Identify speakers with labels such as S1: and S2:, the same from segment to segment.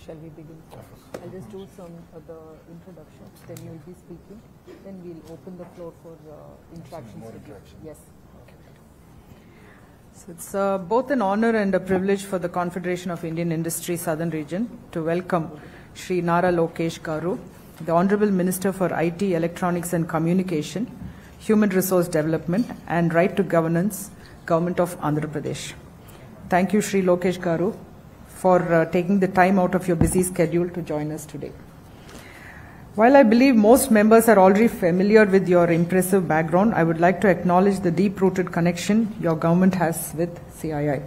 S1: shall we begin? I'll just do some the introductions, then you will be speaking, then we'll open the floor for interactions with you. Yes. So it's both an honor and a privilege for the Confederation of Indian Industry Southern Region to welcome Shri Nara Lokesh Garu, the Honorable Minister for IT, Electronics and Communication, Human Resource Development and Right to Governance, Government of Andhra Pradesh. Thank you, Shri Lokesh Garu, for taking the time out of your busy schedule to join us today. While I believe most members are already familiar with your impressive background, I would like to acknowledge the deep-rooted connection your government has with CII.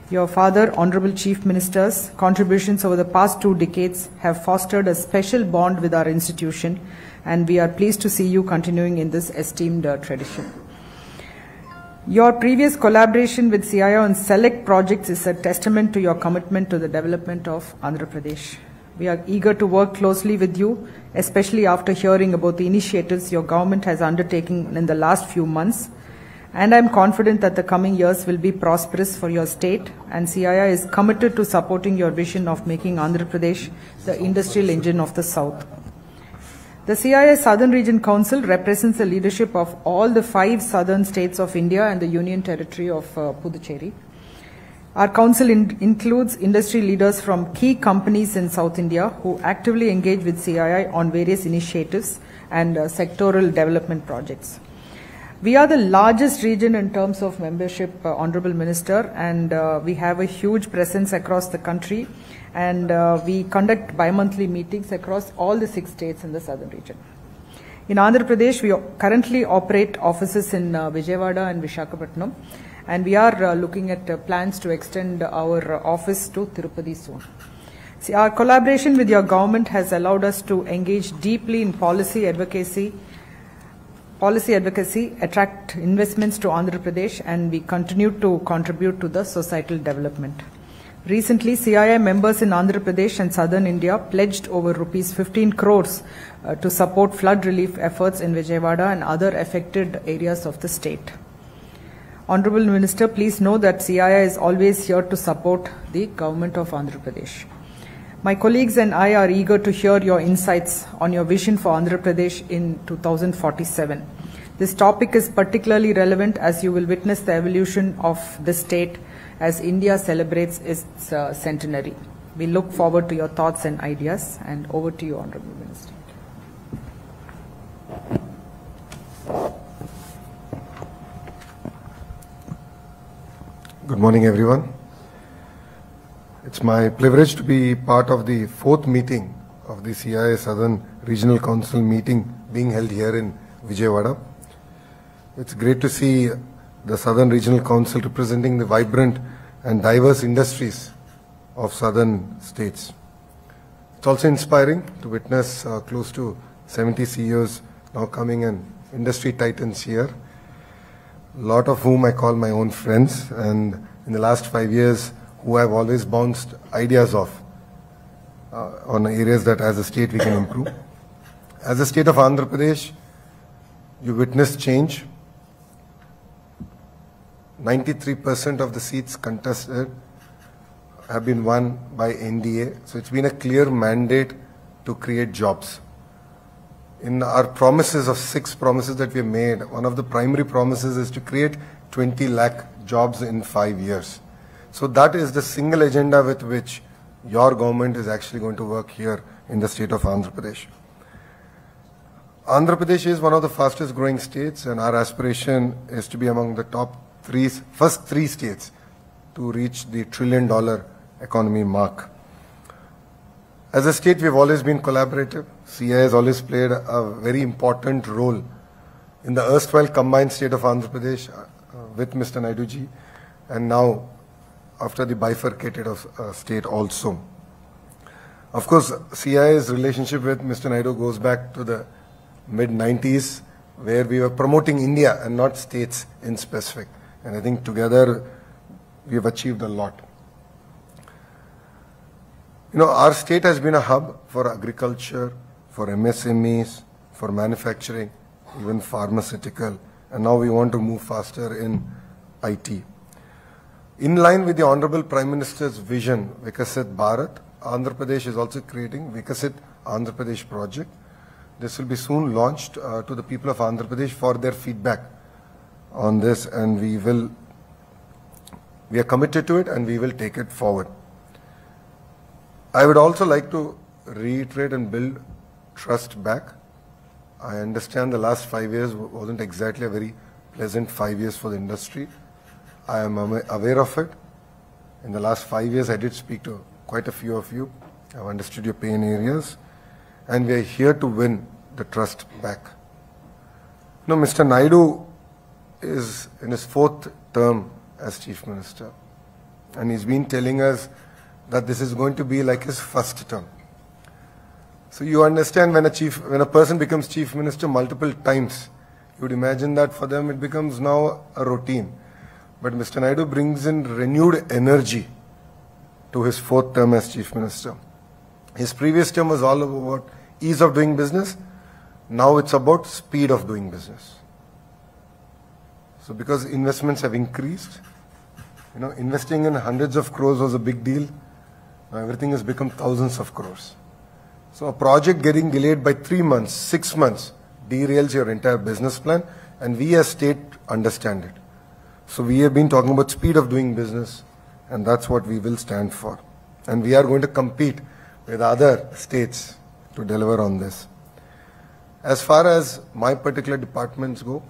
S1: Your father, Honorable Chief Minister's contributions over the past 2 decades have fostered a special bond with our institution, and we are pleased to see you continuing in this esteemed tradition. Your previous collaboration with CII on select projects is a testament to your commitment to the development of Andhra Pradesh. We are eager to work closely with you, especially after hearing about the initiatives your government has undertaken in the last few months, and I am confident that the coming years will be prosperous for your state, and CII is committed to supporting your vision of making Andhra Pradesh the industrial engine of the South. The CII Southern Region Council represents the leadership of all the 5 southern states of India and the Union Territory of Puducherry. Our council includes industry leaders from key companies in South India who actively engage with CII on various initiatives and sectoral development projects. We are the largest region in terms of membership, Honorable Minister, and we have a huge presence across the country, and we conduct bi-monthly meetings across all the 6 states in the southern region. In Andhra Pradesh, we currently operate offices in Vijayawada and Visakhapatnam, and we are looking at plans to extend our office to Tirupati soon. See, our collaboration with your government has allowed us to engage deeply in policy advocacy, attract investments to Andhra Pradesh, and we continue to contribute to the societal development. Recently, CII members in Andhra Pradesh and southern India pledged over rupees 15 crores to support flood relief efforts in Vijayawada and other affected areas of the state. Honorable Minister, please know that CII is always here to support the government of Andhra Pradesh. My colleagues and I are eager to hear your insights on your vision for Andhra Pradesh in 2047. This topic is particularly relevant as you will witness the evolution of the state as India celebrates its centenary. We look forward to your thoughts and ideas, and over to you, Honorable Minister.
S2: Good morning, everyone. It's my privilege to be part of the 4th meeting of the CII Southern Regional Council meeting being held here in Vijayawada. It's great to see the Southern Regional Council representing the vibrant and diverse industries of southern states. It's also inspiring to witness close to 70 CEOs now coming and industry titans here, a lot of whom I call my own friends, and in the last 5 years who I've always bounced ideas off on areas that as a state we can improve. As a state of Andhra Pradesh, you witnessed change. 93% of the seats contested have been won by NDA. So it's been a clear mandate to create jobs. In our promises of 6 promises that we have made, one of the primary promises is to create 20 lakh jobs in 5 years. So that is the single agenda with which your government is actually going to work here in the state of Andhra Pradesh. Andhra Pradesh is one of the fastest growing states, and our aspiration is to be among the first 3 states to reach the $1 trillion economy mark. As a state, we have always been collaborative. CII has always played a very important role in the erstwhile combined state of Andhra Pradesh with Mr. Naidu ji, and now after the bifurcated state also. Of course, CII's relationship with Mr. Naidu goes back to the mid-90s, where we were promoting India and not states in specific. And I think together we have achieved a lot. You know, our state has been a hub for agriculture, for MSMEs, for manufacturing, even pharmaceutical, and now we want to move faster in IT. In line with the Honorable Prime Minister's vision, Vikasit Bharat, Andhra Pradesh is also creating Vikasit Andhra Pradesh project. This will be soon launched to the people of Andhra Pradesh for their feedback on this, and we are committed to it and we will take it forward. I would also like to reiterate and build trust back. I understand the last 5 years wasn't exactly a very pleasant 5 years for the industry. I am aware of it. In the last 5 years, I did speak to quite a few of you. I've understood your pain areas, and we are here to win the trust back. You know, Mr. Naidu is in his 4th term as Chief Minister, and he's been telling us that this is going to be like his first term. So you understand, when a person becomes Chief Minister multiple times, you would imagine that for them it becomes now a routine. But Mr. Naidu brings in renewed energy to his 4th term as Chief Minister. His previous term was all about ease of doing business. Now it's about speed of doing business. So because investments have increased, you know, investing in hundreds of crores was a big deal. Now everything has become thousands of crores. So a project getting delayed by 3 months, 6 months, derails your entire business plan, and we as state understand it. So we have been talking about speed of doing business, and that's what we will stand for. And we are going to compete with other states to deliver on this. As far as my particular departments go,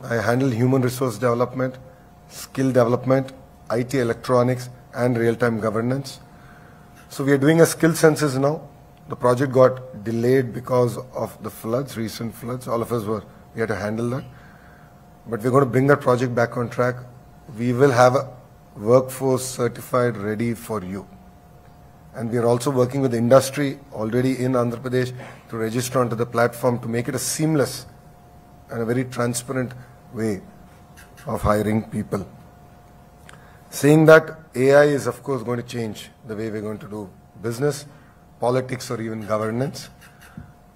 S2: I handle human resource development, skill development, IT electronics, and real-time governance. So we are doing a skill census now. The project got delayed because of the floods, recent floods. All of us we had to handle that. But we're going to bring that project back on track. We will have a workforce certified ready for you. And we are also working with the industry already in Andhra Pradesh to register onto the platform to make it a seamless and a very transparent way of hiring people. Saying that, AI is of course going to change the way we're going to do business, politics, or even governance.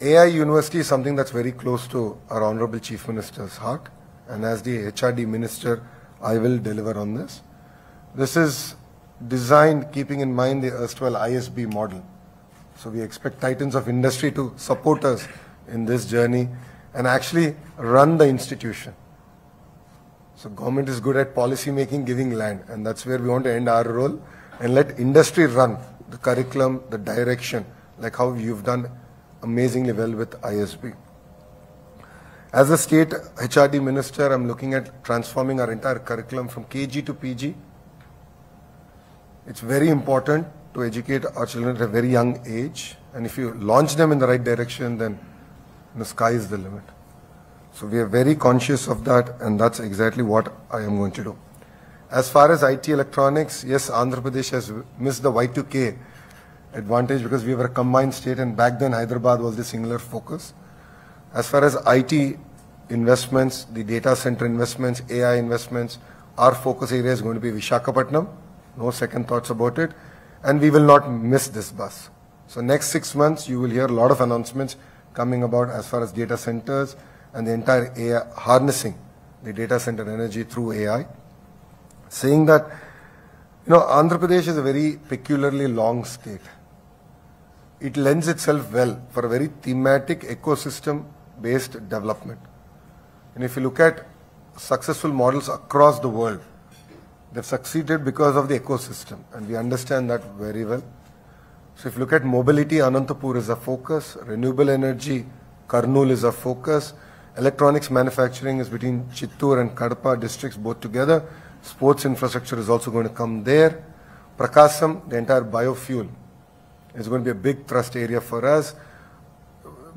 S2: AI University is something that's very close to our Honorable Chief Minister's heart, and as the HRD Minister, I will deliver on this. This is designed keeping in mind the erstwhile ISB model. So we expect titans of industry to support us in this journey and actually run the institution. So government is good at policy making, giving land, and that's where we want to end our role and let industry run the curriculum, the direction, like how you've done amazingly well with ISB. As a state HRD minister, I'm looking at transforming our entire curriculum from KG to PG. It's very important to educate our children at a very young age, and if you launch them in the right direction, then the sky is the limit. So we are very conscious of that, and that's exactly what I am going to do. As far as IT electronics, yes, Andhra Pradesh has missed the Y2K advantage because we were a combined state, and back then Hyderabad was the singular focus. As far as IT investments, the data center investments, AI investments, our focus area is going to be Visakhapatnam. No second thoughts about it. And we will not miss this bus. So next 6 months, you will hear a lot of announcements coming about as far as data centers and the entire AI, harnessing the data center energy through AI. Saying that, you know, Andhra Pradesh is a very peculiarly long state. It lends itself well for a very thematic ecosystem-based development. And if you look at successful models across the world, they've succeeded because of the ecosystem, and we understand that very well. So if you look at mobility, Anantapur is a focus, renewable energy, Kurnool is a focus, electronics manufacturing is between Chittoor and KADAPA districts both together, sports infrastructure is also going to come there, Prakasam, the entire biofuel, is going to be a big thrust area for us.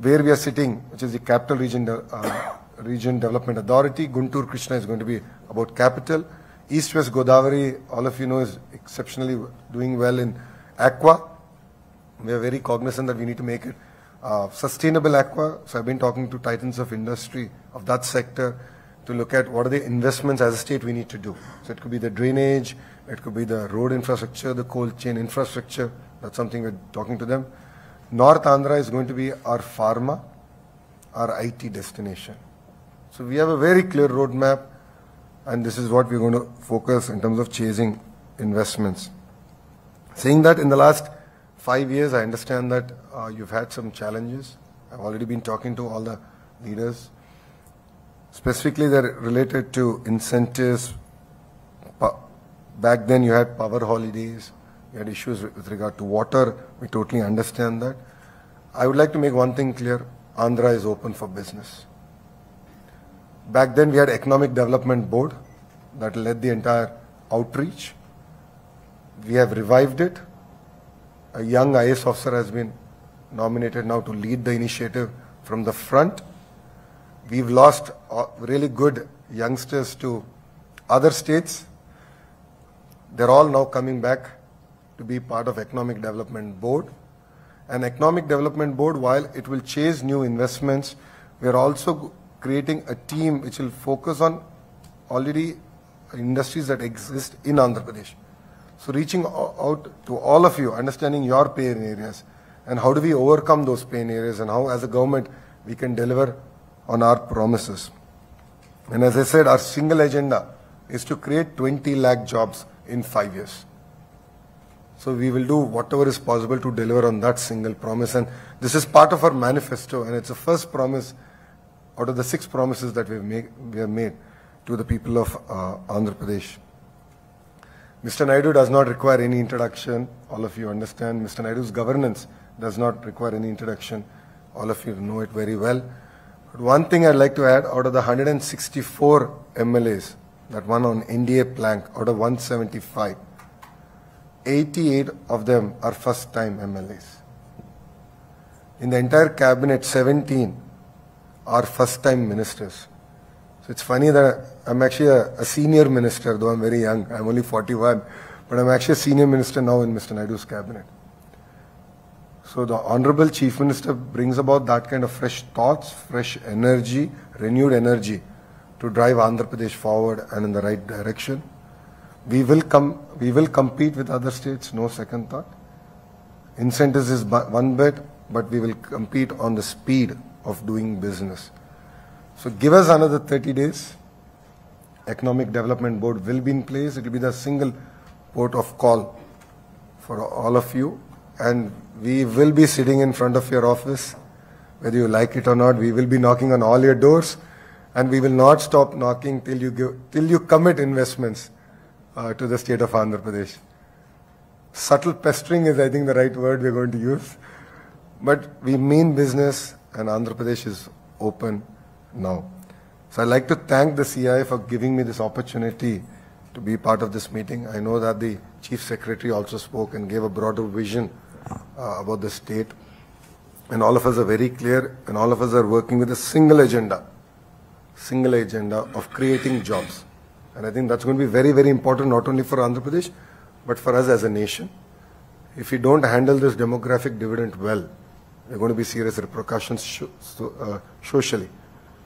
S2: Where we are sitting, which is the Capital Region Development Authority, Guntur Krishna is going to be about capital. East-West Godavari, all of you know, is exceptionally doing well in aqua. We are very cognizant that we need to make it sustainable aqua. So I've been talking to titans of industry of that sector to look at what are the investments as a state we need to do. So it could be the drainage, it could be the road infrastructure, the cold chain infrastructure. That's something we're talking to them. North Andhra is going to be our pharma, our IT destination. So we have a very clear roadmap, and this is what we're going to focus in terms of chasing investments. Saying that, in the last 5 years, I understand that you've had some challenges. I've already been talking to all the leaders. Specifically, they're related to incentives. Back then, you had power holidays. You had issues with regard to water. We totally understand that. I would like to make one thing clear. Andhra is open for business. Back then, we had Economic Development Board that led the entire outreach. We have revived it. A young IAS officer has been nominated now to lead the initiative from the front. We've lost really good youngsters to other states. They're all now coming back to be part of Economic Development Board. And Economic Development Board, while it will chase new investments, we are also creating a team which will focus on already industries that exist in Andhra Pradesh. So reaching out to all of you, understanding your pain areas, and how do we overcome those pain areas, and how as a government we can deliver on our promises. And as I said, our single agenda is to create 20 lakh jobs in 5 years. So we will do whatever is possible to deliver on that single promise. And this is part of our manifesto, and it's the first promise out of the 6 promises that we have made to the people of Andhra Pradesh. Mr. Naidu does not require any introduction. All of you understand. Mr. Naidu's governance does not require any introduction. All of you know it very well. But one thing I'd like to add, out of the 164 MLAs that won on NDA plank, out of 175, 88 of them are first-time MLAs. In the entire cabinet, 17 are first-time ministers. So it's funny that I'm actually a senior minister, though I'm very young. I'm only 41, but I'm actually a senior minister now in Mr. Naidu's cabinet. So the Honorable Chief Minister brings about that kind of fresh thoughts, fresh energy, renewed energy to drive Andhra Pradesh forward and in the right direction. We will compete with other states, no second thought. Incentives is one bit, but we will compete on the speed of doing business. So give us another 30 days. Economic Development Board will be in place. It will be the single port of call for all of you. And we will be sitting in front of your office, whether you like it or not. We will be knocking on all your doors, and we will not stop knocking till you commit investments to the state of Andhra Pradesh. Subtle pestering is, I think, the right word we're going to use. But we mean business, and Andhra Pradesh is open now. So I'd like to thank the CIA for giving me this opportunity to be part of this meeting. I know that the Chief Secretary also spoke and gave a broader vision about the state. And all of us are very clear, and all of us are working with a single agenda of creating jobs. And I think that's going to be very, very important, not only for Andhra Pradesh, but for us as a nation. If we don't handle this demographic dividend well, there are going to be serious repercussions socially.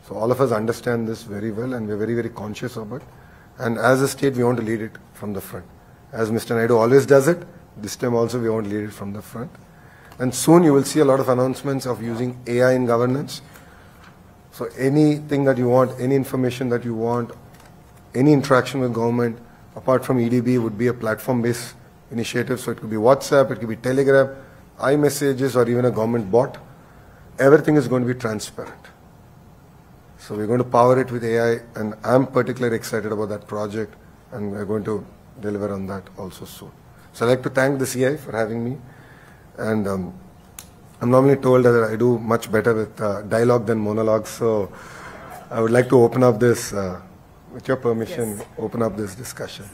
S2: So all of us understand this very well, and we're very, very conscious of it. And as a state, we want to lead it from the front. As Mr. Naidu always does it, this time also we want to lead it from the front. And soon you will see a lot of announcements of using AI in governance. So anything that you want, any information that you want, any interaction with government, apart from EDB, would be a platform-based initiative. So it could be WhatsApp, it could be Telegram, iMessages, or even a government bot. Everything is going to be transparent. So we're going to power it with AI, and I'm particularly excited about that project, and we're going to deliver on that also soon. So I'd like to thank the CI for having me. And I'm normally told that I do much better with dialogue than monologue, so I would like to open up this, with your permission, open up this discussion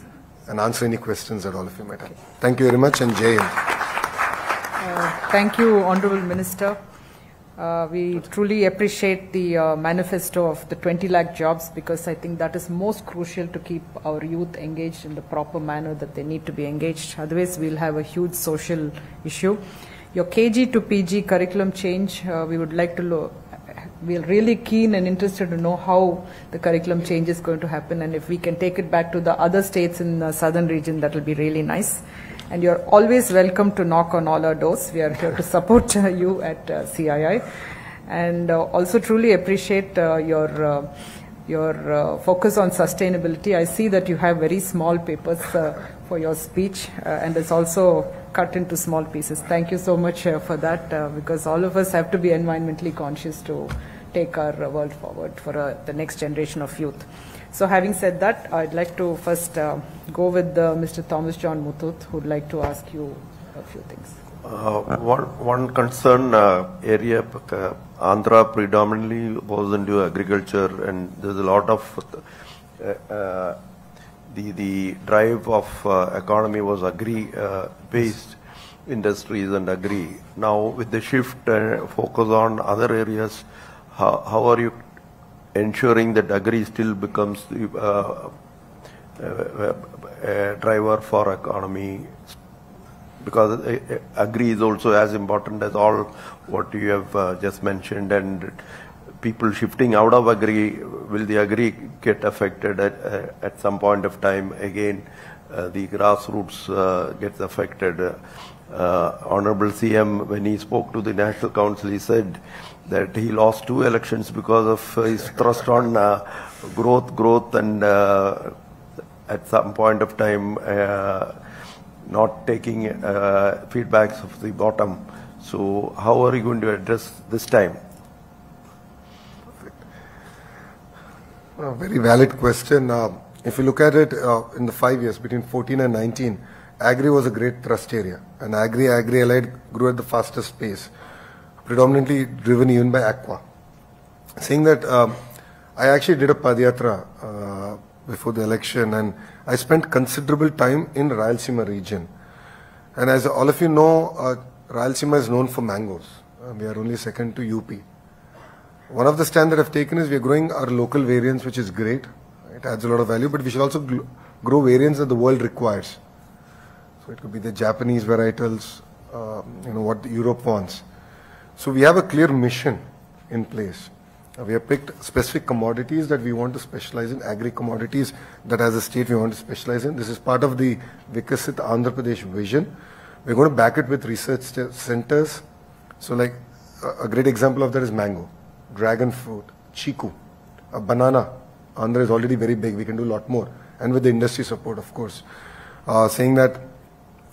S2: and answer any questions that all of you might have. Thank you very much, and Jai Hind.
S1: Thank you, Honorable Minister. We truly appreciate the manifesto of the 20 lakh jobs, because I think that is most crucial to keep our youth engaged in the proper manner that they need to be engaged. Otherwise, we'll have a huge social issue. Your KG to PG curriculum change, we would like to we're really keen and interested to know how the curriculum change is going to happen, and if we can take it back to the other states in the southern region, that will be really nice. And you're always welcome to knock on all our doors. We are here to support you at CII. And also truly appreciate your focus on sustainability. I see that you have very small papers for your speech, and it's also cut into small pieces. Thank you so much for that, because all of us have to be environmentally conscious to take our world forward for the next generation of youth. So having said that, I'd like to first go with Mr. Thomas John Muthoot, who would like to ask you a few things.
S3: One concern area, Andhra predominantly was into agriculture, and there's a lot of the drive of economy was agri-based industries and agri. Now with the shift focus on other areas, how are you ensuring that agri still becomes the driver for economy? Because agri is also as important as all what you have just mentioned, and people shifting out of agri, will the agri get affected at some point of time? Again, the grassroots gets affected. Honorable CM, when he spoke to the National Council, he said that he lost 2 elections because of his thrust on growth, and at some point of time not taking feedbacks of the bottom. So how are you going to address this time?
S2: A very valid question. If you look at it in the 5 years between 14 and 19, agri was a great thrust area, and agri-allied grew at the fastest pace, predominantly driven even by aqua. Saying that, I actually did a Padyatra before the election, and I spent considerable time in Rayalaseema region. And as all of you know, Rayalaseema is known for mangoes. We are only second to UP. One of the stand that I've taken is we are growing our local variants, which is great. It adds a lot of value, but we should also grow variants that the world requires. So it could be the Japanese varietals, what Europe wants. So we have a clear mission in place. We have picked specific commodities that we want to specialize in, agri-commodities that as a state we want to specialize in. This is part of the Vikasit Andhra Pradesh vision. We're going to back it with research centers. So like a great example of that is mango, dragon fruit, chiku, a banana. Andhra is already very big, we can do a lot more. And with the industry support, of course. Saying that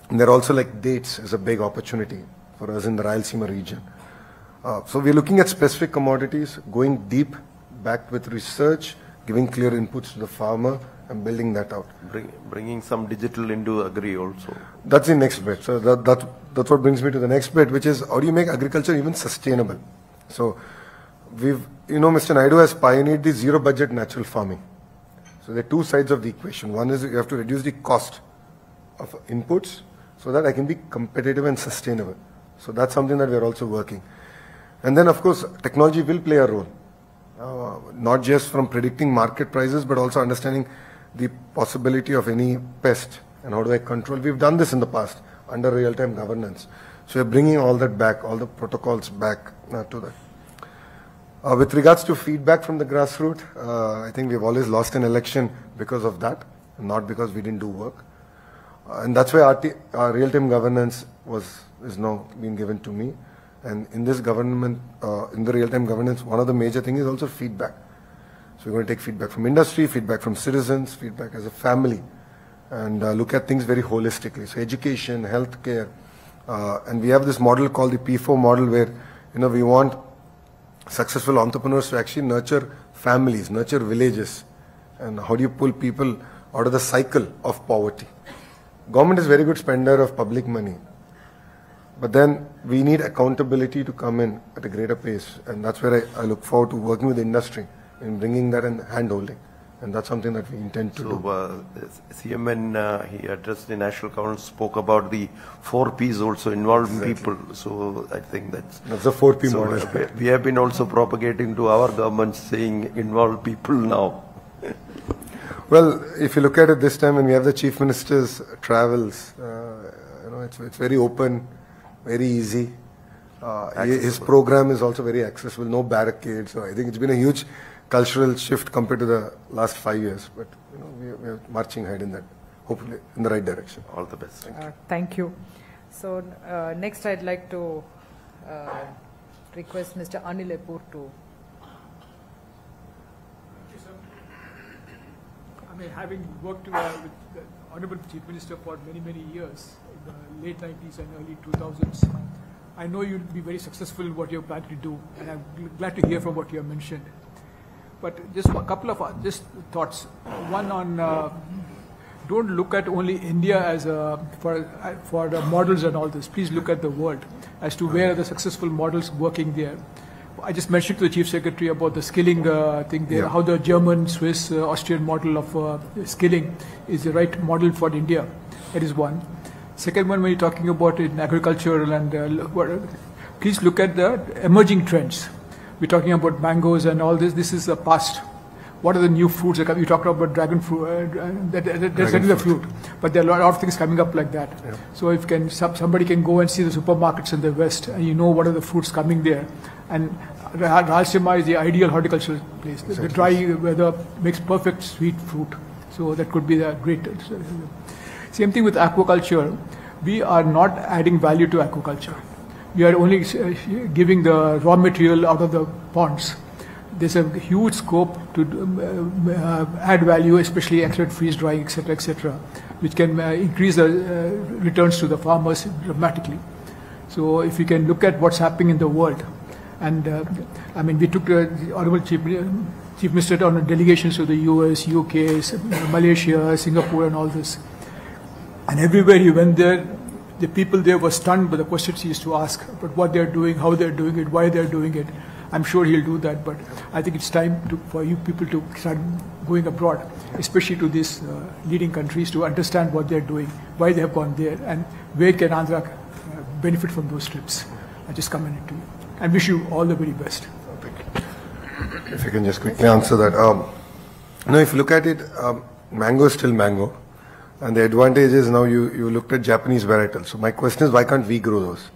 S2: there are also like dates is a big opportunity for us in the Rayalaseema region. So we're looking at specific commodities, going deep, backed with research, giving clear inputs to the farmer and building that out.
S3: Bringing some digital into agri also.
S2: That's the next bit. So that's what brings me to the next bit, which is how do you make agriculture even sustainable? So Mr. Naidu has pioneered the zero budget natural farming. So there are 2 sides of the equation. One is you have to reduce the cost of inputs so that I can be competitive and sustainable. So that's something that we're also working. And then, of course, technology will play a role, not just from predicting market prices, but also understanding the possibility of any pest and how do I control. We've done this in the past under real-time governance. So we're bringing all that back, all the protocols back to that. With regards to feedback from the grassroots, I think we've always lost an election because of that, not because we didn't do work. And that's why our real-time governance is now being given to me. And in this government, in the real-time governance, one of the major things is also feedback. So we're going to take feedback from industry, feedback from citizens, feedback as a family, and look at things very holistically. So education, healthcare, and we have this model called the P4 model where, we want successful entrepreneurs to actually nurture families, nurture villages. And how do you pull people out of the cycle of poverty? Government is very good spender of public money. But then we need accountability to come in at a greater pace. And that's where I look forward to working with the industry in bringing that and hand-holding. And that's something that we intend to do.
S3: CM, when he addressed the National Council, spoke about the 4 Ps also involving people. So I think that's
S2: the 4P model.
S3: We have been also propagating to our government saying involve people now.
S2: Well, if you look at it this time when we have the Chief Minister's travels, it's very open, very easy. His program is also very accessible, no barricades. So I think it's been a huge cultural shift compared to the last 5 years. But we're marching ahead in that, hopefully in the right direction.
S3: All the best.
S1: Thank you. So next I'd like to request Mr. Anil Epur to.
S4: mean, having worked with the Honorable Chief Minister for many years, in the late 90s and early 2000s, I know you'll be very successful in what you're planning to do, and I'm glad to hear from what you have mentioned. But just a couple of just thoughts. One on, don't look at only India as for the models and all this. Please look at the world as to where are the successful models working there. I just mentioned to the Chief Secretary about the skilling thing there, how the German, Swiss, Austrian model of skilling is the right model for India. That is one. Second one, when you're talking about in agriculture, and please look at the emerging trends. We're talking about mangoes and all this. This is the past. What are the new fruits? You talked about dragon fruit. That's a fruit. But there are a lot of things coming up like that. Yeah. So if somebody can go and see the supermarkets in the West, and you know what are the fruits coming there. And Rayachoti is the ideal horticultural place. Exactly. The dry weather makes perfect sweet fruit. So that could be the great. Same thing with aquaculture. We are not adding value to aquaculture. We are only giving the raw material out of the ponds. There's a huge scope to add value, especially accelerated freeze drying, etc., which can increase the returns to the farmers dramatically. So if you can look at what's happening in the world, and I mean, we took the Honorable Chief Minister on delegations to the US, UK, Malaysia, Singapore, and all this. And everywhere he went there, the people there were stunned by the questions he used to ask about what they're doing, how they're doing it, why they're doing it. I'm sure he'll do that, but I think it's time for you people to start going abroad, especially to these leading countries, to understand what they're doing, why they have gone there, and where can Andhra benefit from those trips. I just commend it to you, and wish you all the very best.
S2: Thank you. If you can just quickly answer that. If you look at it, mango is still mango, and the advantage is now you looked at Japanese varietals. So my question is, why can't we grow those?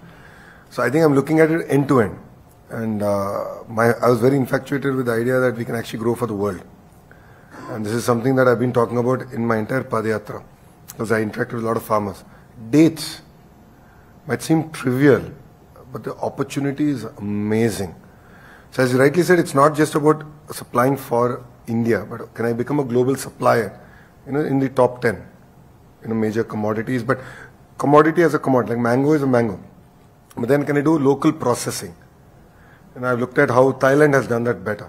S2: So I think I'm looking at it end to end. And I was very infatuated with the idea that we can actually grow for the world. And this is something that I've been talking about in my entire Padayatra, because I interact with a lot of farmers. Dates might seem trivial, but the opportunity is amazing. So as you rightly said, it's not just about supplying for India, but can I become a global supplier, in the top 10, major commodities. But commodity as a commodity, like mango is a mango. But then can I do local processing? And I've looked at how Thailand has done that better.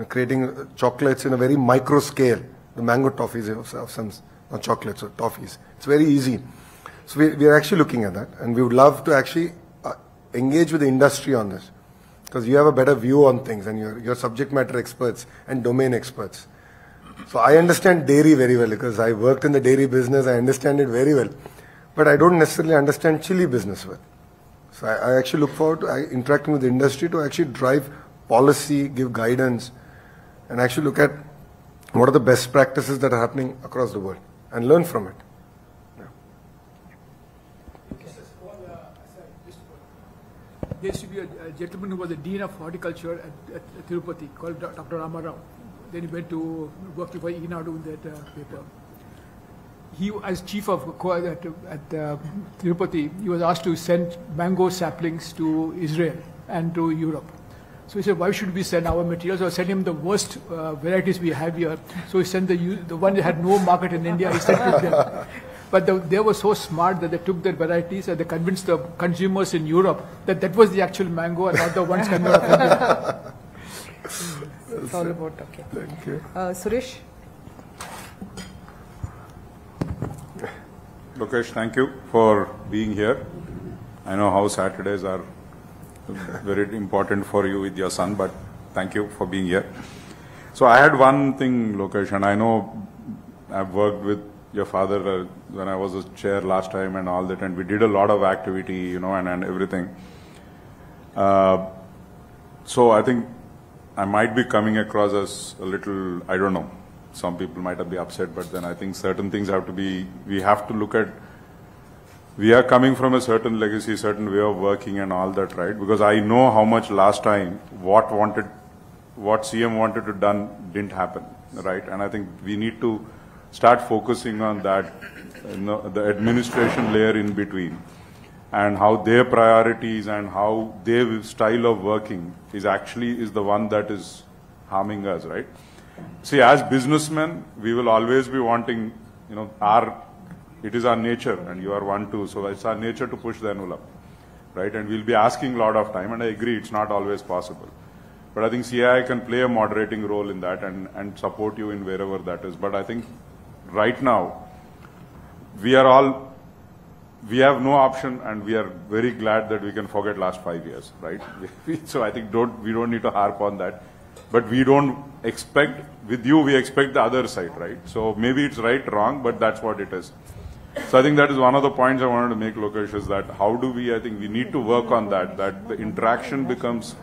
S2: Creating chocolates in a very micro scale. The mango toffees of some, not chocolates, or toffees. It's very easy. So we are actually looking at that. And we would love to actually engage with the industry on this. Because you have a better view on things, and you're subject matter experts and domain experts. So I understand dairy very well, because I worked in the dairy business. I understand it very well. But I don't necessarily understand chili business well. So I actually look forward to interacting with the industry to actually drive policy, give guidance, and actually look at what are the best practices that are happening across the world and learn from it. Yeah.
S4: There used to be a gentleman who was the Dean of Horticulture at Tirupati called Dr. Ramarao. Then he went to work for Eenadu in that paper. He, as chief of at Tirupati, he was asked to send mango saplings to Israel and to Europe. So he said, why should we send our materials, or send him the worst varieties we have here? So he sent the one that had no market in India, he sent it them. But they were so smart that they took their varieties and they convinced the consumers in Europe that that was the actual mango and not the ones coming out of India.
S1: It's all about, okay.
S2: Thank you.
S1: Suresh?
S5: Lokesh, thank you for being here. I know how Saturdays are very important for you with your son, but thank you for being here. So I had one thing, Lokesh, and I know I've worked with your father when I was a chair last time and all that, and we did a lot of activity, and everything. So I think I might be coming across as a little, I don't know, some people might be upset, but then I think certain things have to be, we have to look at, we are coming from a certain legacy, certain way of working and all that, right? Because I know how much last time, what CM wanted to done didn't happen, right? And I think we need to start focusing on that, the administration layer in between, and how their priorities and how their style of working is the one that is harming us, right? see, as businessmen, we will always be wanting, it is our nature, and you are one too, so it's our nature to push the envelope, right? And we'll be asking a lot of time, and I agree, it's not always possible. But I think CII can play a moderating role in that and support you in wherever that is. But I think right now, we have no option, and we are very glad that we can forget last 5 years, right? So I think we don't need to harp on that. But we don't expect, with you, we expect the other side, right? So maybe it's right, wrong, but that's what it is. So I think that is one of the points I wanted to make, Lokesh, is that how do we, I think we need to work on that the interaction becomes,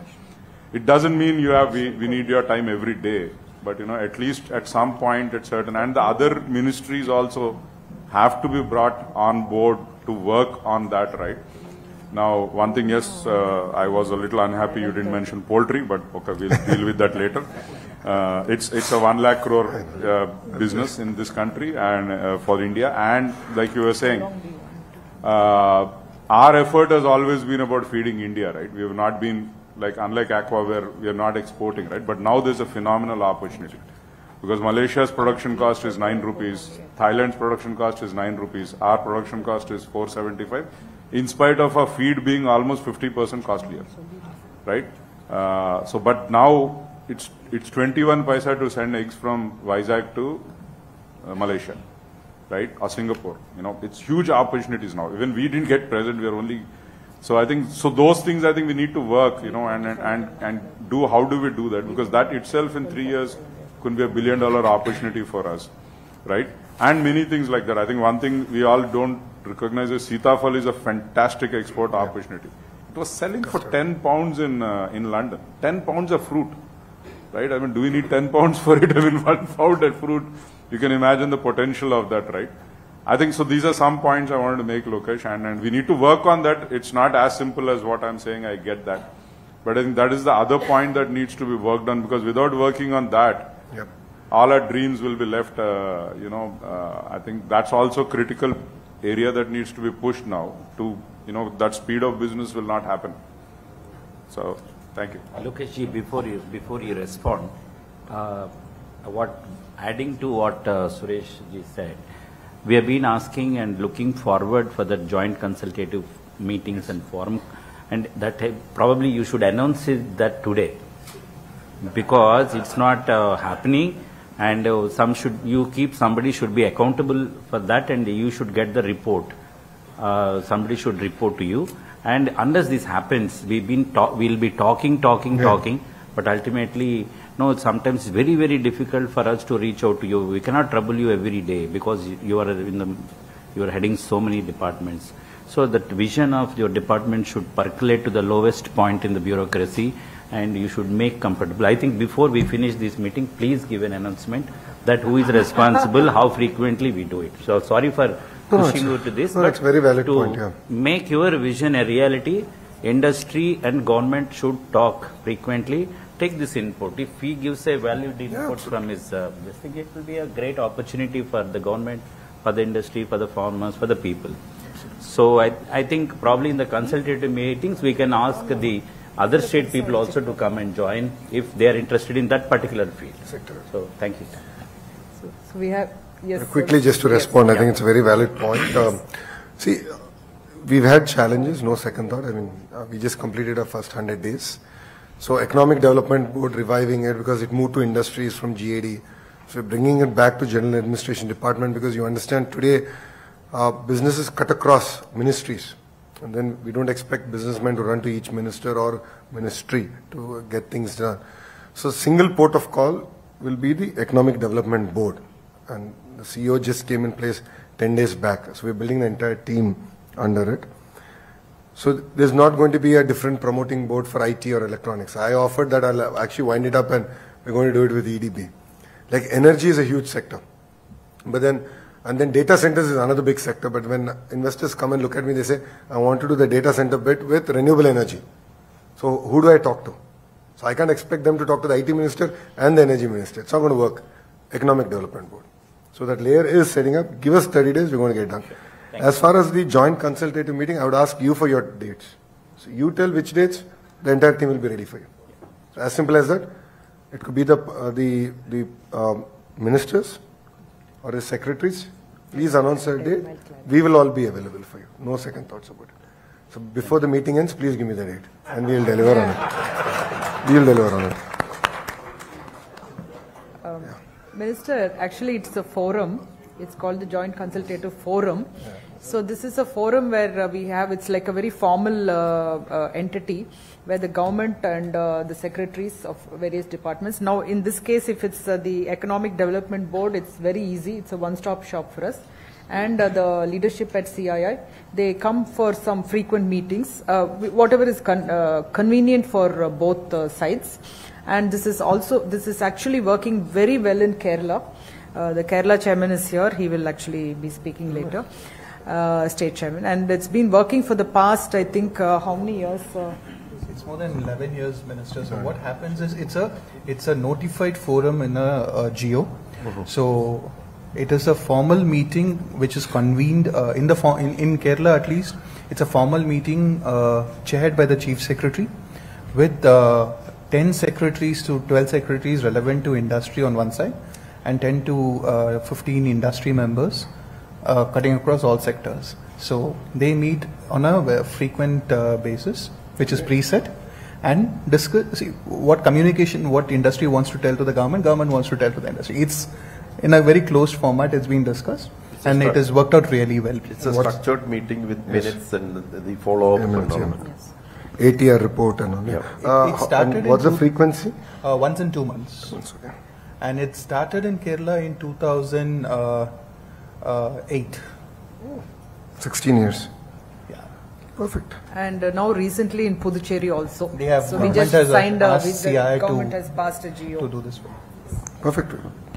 S5: it doesn't mean we need your time every day, but at least at some point at certain, and the other ministries also have to be brought on board to work on that, right? Now, one thing, yes, I was a little unhappy you didn't mention poultry, but okay, we'll deal with that later. It's a 1 lakh crore business in this country and for India, and like you were saying, our effort has always been about feeding India, right? We have not been unlike Aqua, where we are not exporting, right? But now there's a phenomenal opportunity because Malaysia's production cost is 9 rupees, Thailand's production cost is 9 rupees, our production cost is 475. In spite of our feed being almost 50% costlier, right? But now it's 21 paisa to send eggs from Vizag to Malaysia, right? Or Singapore. It's huge opportunities now. Even we didn't get present. We are only. So I think those things I think we need to work, and do. How do we do that? Because that itself in 3 years could be $1 billion opportunity for us, right? And many things like that. I think one thing we all don't recognize is Sitafal is a fantastic export opportunity. It was selling for 10 pounds in London. 10 pounds of fruit, right? I mean, do we need 10 pounds for it? I mean, 1 pound of fruit, you can imagine the potential of that, right? I think so. These are some points I wanted to make, Lokesh, and we need to work on that. It's not as simple as what I'm saying. I get that, but I think that is the other point that needs to be worked on, because without working on that, all our dreams will be left. I think that's also critical area that needs to be pushed now. To that speed of business will not happen. So, thank you.
S6: Lokesh, before you respond, adding to what Suresh ji said, we have been asking and looking forward for the joint consultative meetings and forum, and that probably you should announce that today, because it's not happening, and somebody should be accountable for that, and you should get the report. Somebody should report to you, and unless this happens, we'll be talking, but ultimately, sometimes it's very, very difficult for us to reach out to you. We cannot trouble you every day because you are heading so many departments. So that vision of your department should percolate to the lowest point in the bureaucracy, and you should make comfortable. I think before we finish this meeting, please give an announcement that who is responsible, how frequently we do it. So sorry for pushing you to this, but
S2: that's very valid point, yeah.
S6: Make your vision a reality, industry and government should talk frequently. Take this input. If he gives a valued input from his this thing, it will be a great opportunity for the government, for the industry, for the farmers, for the people. So I think probably in the consultative meetings, we can ask the other state people also to come and join if they are interested in that particular field. So thank you.
S1: So we have, yes.
S2: Quickly, just to respond, I think it's a very valid point. See, we've had challenges, no second thought. I mean, we just completed our first 100 days. So Economic Development Board reviving it because it moved to industries from GAD. So we're bringing it back to General Administration Department, because you understand today businesses cut across ministries. And then we don't expect businessmen to run to each minister or ministry to get things done. So single port of call will be the Economic Development Board. And the CEO just came in place 10 days back. So we're building the entire team under it. So there's not going to be a different promoting board for IT or electronics. I offered that I'll actually wind it up and we're going to do it with EDB. Like energy is a huge sector. But then, and then data centers is another big sector. But when investors come and look at me, they say, I want to do the data center bit with renewable energy. So who do I talk to? So I can't expect them to talk to the IT minister and the energy minister. It's not going to work. Economic Development Board. So that layer is setting up. Give us 30 days, we're going to get done. As far as the joint consultative meeting, I would ask you for your dates. So you tell which dates, the entire team will be ready for you. So as simple as that. It could be the ministers or the secretaries. Please announce a date. We will all be available for you. No second thoughts about it. So before the meeting ends, please give me the date, and we will deliver on it. We will deliver on it.
S1: Minister, actually it's a forum. It's called the Joint Consultative Forum. Yeah. So this is a forum where we have, it's like a very formal entity where the government and the secretaries of various departments. Now in this case, if it's the Economic Development Board, it's very easy. It's a one-stop shop for us. And the leadership at CII, they come for some frequent meetings, whatever is convenient for both sides. And this is actually working very well in Kerala. The Kerala chairman is here. He will actually be speaking later, state chairman. And it's been working for the past, I think, how many years?
S7: It's more than 11 years, Minister. So what happens is it's a notified forum in a geo. So it is a formal meeting which is convened in Kerala at least. It's a formal meeting chaired by the Chief Secretary with 10 secretaries to 12 secretaries relevant to industry on one side and 10 to 15 industry members cutting across all sectors. So they meet on a frequent basis, which is preset, and discuss what communication, what industry wants to tell to the government wants to tell to the industry. It's in a very closed format. It's been discussed, and it has worked out really well.
S3: It's a structured meeting with minutes and the follow-up and all.
S2: Yes. ATR report and all.
S7: Yeah. It started.
S2: What's the frequency?
S7: Once in 2 months.
S2: Okay.
S7: And it started in Kerala in 2008.
S2: 16 years.
S7: Yeah.
S2: Perfect.
S1: And now recently in Puducherry also.
S7: They have,
S1: so we just signed
S7: the
S1: government has passed a GO.
S7: To do this.
S2: Perfect.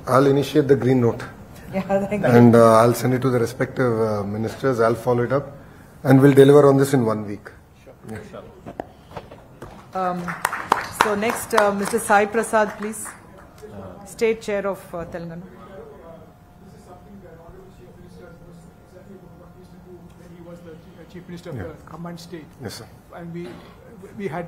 S2: I'll initiate the green note.
S1: Yeah, thank you.
S2: And I'll send it to the respective ministers. I'll follow it up. And we'll deliver on this in 1 week.
S1: Sure. Yeah. So next, Mr. Sai Prasad, please. State Chair of Telangana.
S4: This is something that Honorable Chief Minister knows exactly what he used to do when he was the Chief Minister of the combined state.
S2: Yes, sir.
S4: And we had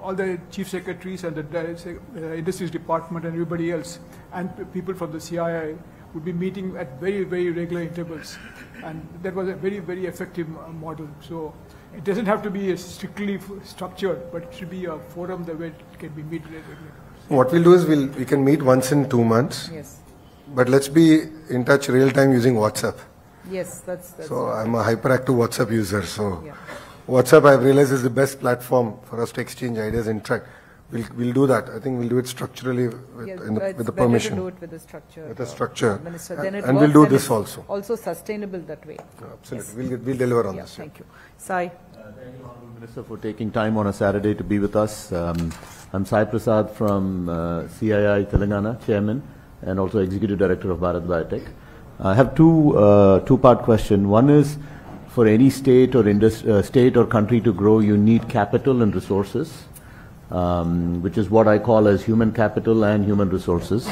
S4: all the chief secretaries and the industries department and everybody else, and people from the CII would be meeting at very, very regular intervals. And that was a very, very effective model. So it doesn't have to be strictly structured, but it should be a forum that it can be meet regularly.
S2: What we'll do is we can meet once in 2 months.
S1: Yes.
S2: But let's be in touch real time using WhatsApp.
S1: Yes, that's
S2: so I'm a hyperactive WhatsApp user. So WhatsApp, I've realized, is the best platform for us to exchange ideas and track. We'll do that. I think we'll do it structurally with the permission.
S1: To do it with the structure.
S2: With the structure.
S1: Minister.
S2: And we'll do this also.
S1: Also sustainable that way.
S2: Absolutely. Yes. We'll deliver on this.
S1: Thank you. Sai.
S8: Thank you, Honourable Minister, for taking time on a Saturday to be with us. I'm Sai Prasad from CII Telangana, Chairman, and also Executive Director of Bharat Biotech. I have two-part question. One is, for any state or state or country to grow, you need capital and resources, which is what I call as human capital and human resources.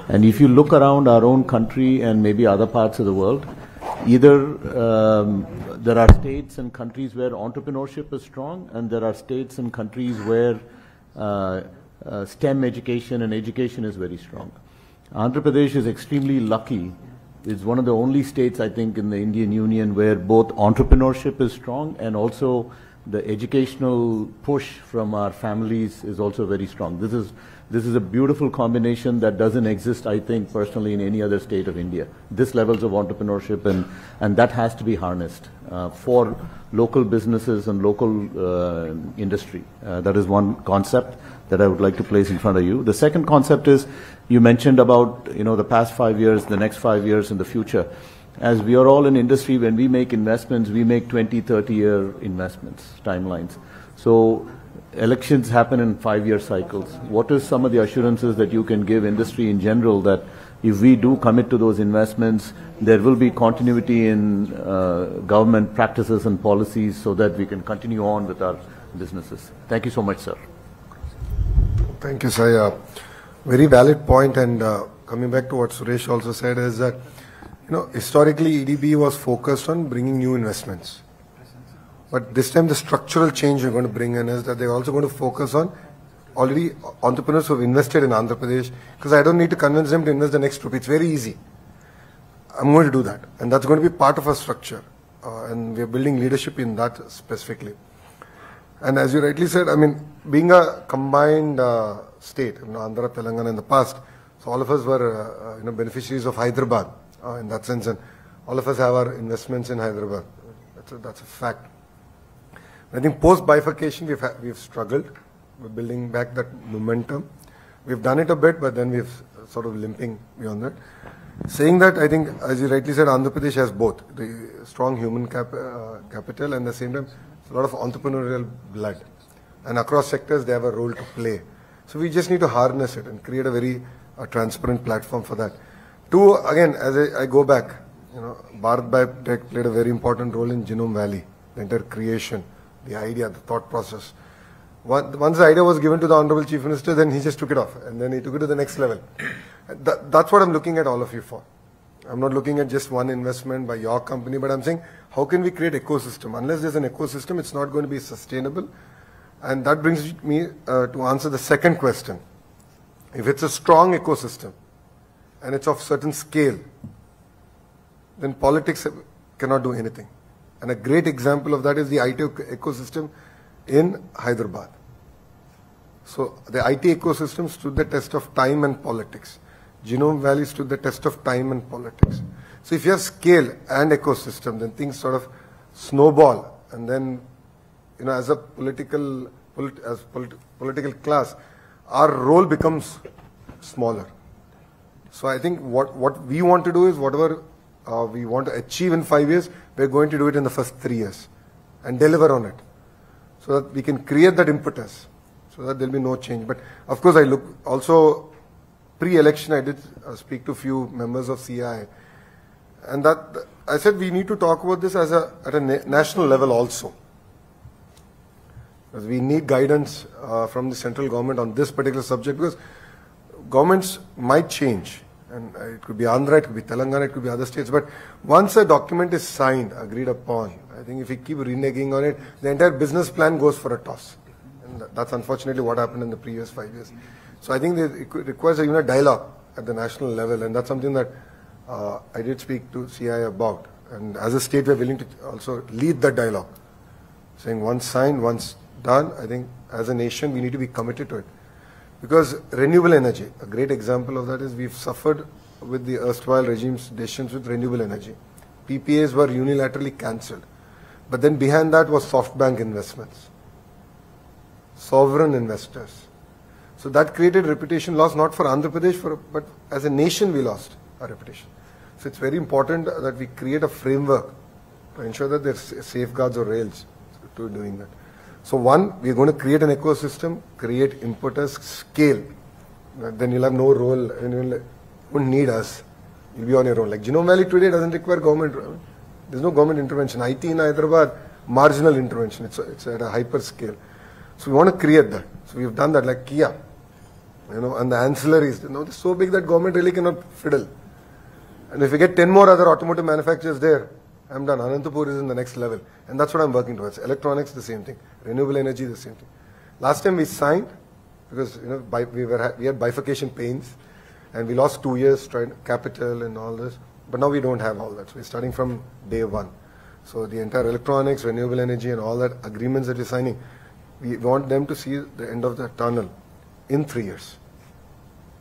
S8: And if you look around our own country and maybe other parts of the world, either there are states and countries where entrepreneurship is strong, and there are states and countries where STEM education and education is very strong. Andhra Pradesh is extremely lucky. It's one of the only states, I think, in the Indian Union where both entrepreneurship is strong and also the educational push from our families is also very strong. This is a beautiful combination that doesn't exist, I think, personally in any other state of India. This levels of entrepreneurship, and that has to be harnessed for local businesses and local industry. That is one concept that I would like to place in front of you. The second concept is, you mentioned about, the past 5 years, the next 5 years in the future. As we are all in industry, when we make investments, we make 20, 30-year investments, timelines. So elections happen in 5-year cycles. What is some of the assurances that you can give industry in general that if we do commit to those investments, there will be continuity in government practices and policies so that we can continue on with our businesses? Thank you so much, sir.
S2: Thank you, Sai. Very valid point, and coming back to what Suresh also said is that, historically EDB was focused on bringing new investments. But this time the structural change we're going to bring in is that they're also going to focus on already entrepreneurs who have invested in Andhra Pradesh, because I don't need to convince them to invest the next rupee. It's very easy. I'm going to do that. And that's going to be part of our structure. And we're building leadership in that specifically. And as you rightly said, I mean, being a combined state, Andhra, Telangana in the past, so all of us were beneficiaries of Hyderabad in that sense, and all of us have our investments in Hyderabad. That's a fact. I think post bifurcation we've struggled. We're building back that momentum. We've done it a bit, but then we've sort of limping beyond that. Saying that, I think, as you rightly said, Andhra Pradesh has both the strong human capital and at the same time a lot of entrepreneurial blood, and across sectors they have a role to play. So we just need to harness it and create a very transparent platform for that. Two, again, as I go back, Bharat Biotech played a very important role in Genome Valley, the entire creation, the idea, the thought process. Once the idea was given to the Honorable Chief Minister, then he just took it off, and then he took it to the next level. That's what I'm looking at all of you for. I'm not looking at just one investment by your company, but I'm saying, how can we create ecosystem? Unless there's an ecosystem, it's not going to be sustainable. And that brings me to answer the second question. If it's a strong ecosystem, and it's of certain scale, then politics cannot do anything. And a great example of that is the IT ecosystem in Hyderabad. So the IT ecosystem stood the test of time and politics. Genome Valley stood the test of time and politics. So if you have scale and ecosystem, then things sort of snowball, and then, as a political class, our role becomes smaller. So I think what we want to do is whatever we want to achieve in 5 years, we're going to do it in the first 3 years and deliver on it, so that we can create that impetus, so that there'll be no change. But of course, I look also pre-election, I did speak to a few members of CI, and that I said we need to talk about this at a national level also, because we need guidance from the central government on this particular subject, because governments might change, and it could be Andhra, it could be Telangana, it could be other states, but once a document is signed, agreed upon, I think if we keep reneging on it, the entire business plan goes for a toss. And that's unfortunately what happened in the previous 5 years. So I think it requires a dialogue at the national level, and that's something that I did speak to CI about. And as a state, we're willing to also lead that dialogue, saying once signed, once done, I think as a nation, we need to be committed to it. Because renewable energy, a great example of that is we've suffered with the erstwhile regime's decisions with renewable energy. PPAs were unilaterally cancelled. But then behind that was SoftBank investments, sovereign investors. So that created reputation loss, not for Andhra Pradesh, but as a nation we lost our reputation. So it's very important that we create a framework to ensure that there's safeguards or rails to doing that. So one, we're going to create an ecosystem, create impetus, scale. Then you'll have no role, and you won't need us. You'll be on your own. Like Genome Valley today doesn't require government. There's no government intervention. IT in Hyderabad, marginal intervention. It's at a hyper scale. So we want to create that. So we've done that, like Kia, and the ancillaries. It's so big that government really cannot fiddle. And if we get 10 more other automotive manufacturers there, I'm done. Anantapur is in the next level. And that's what I'm working towards. Electronics, the same thing. Renewable energy, the same thing. Last time we signed, because we had bifurcation pains, and we lost 2 years trying capital and all this. But now we don't have all that. So we're starting from day one. So the entire electronics, renewable energy, and all that agreements that we're signing, we want them to see the end of the tunnel in 3 years.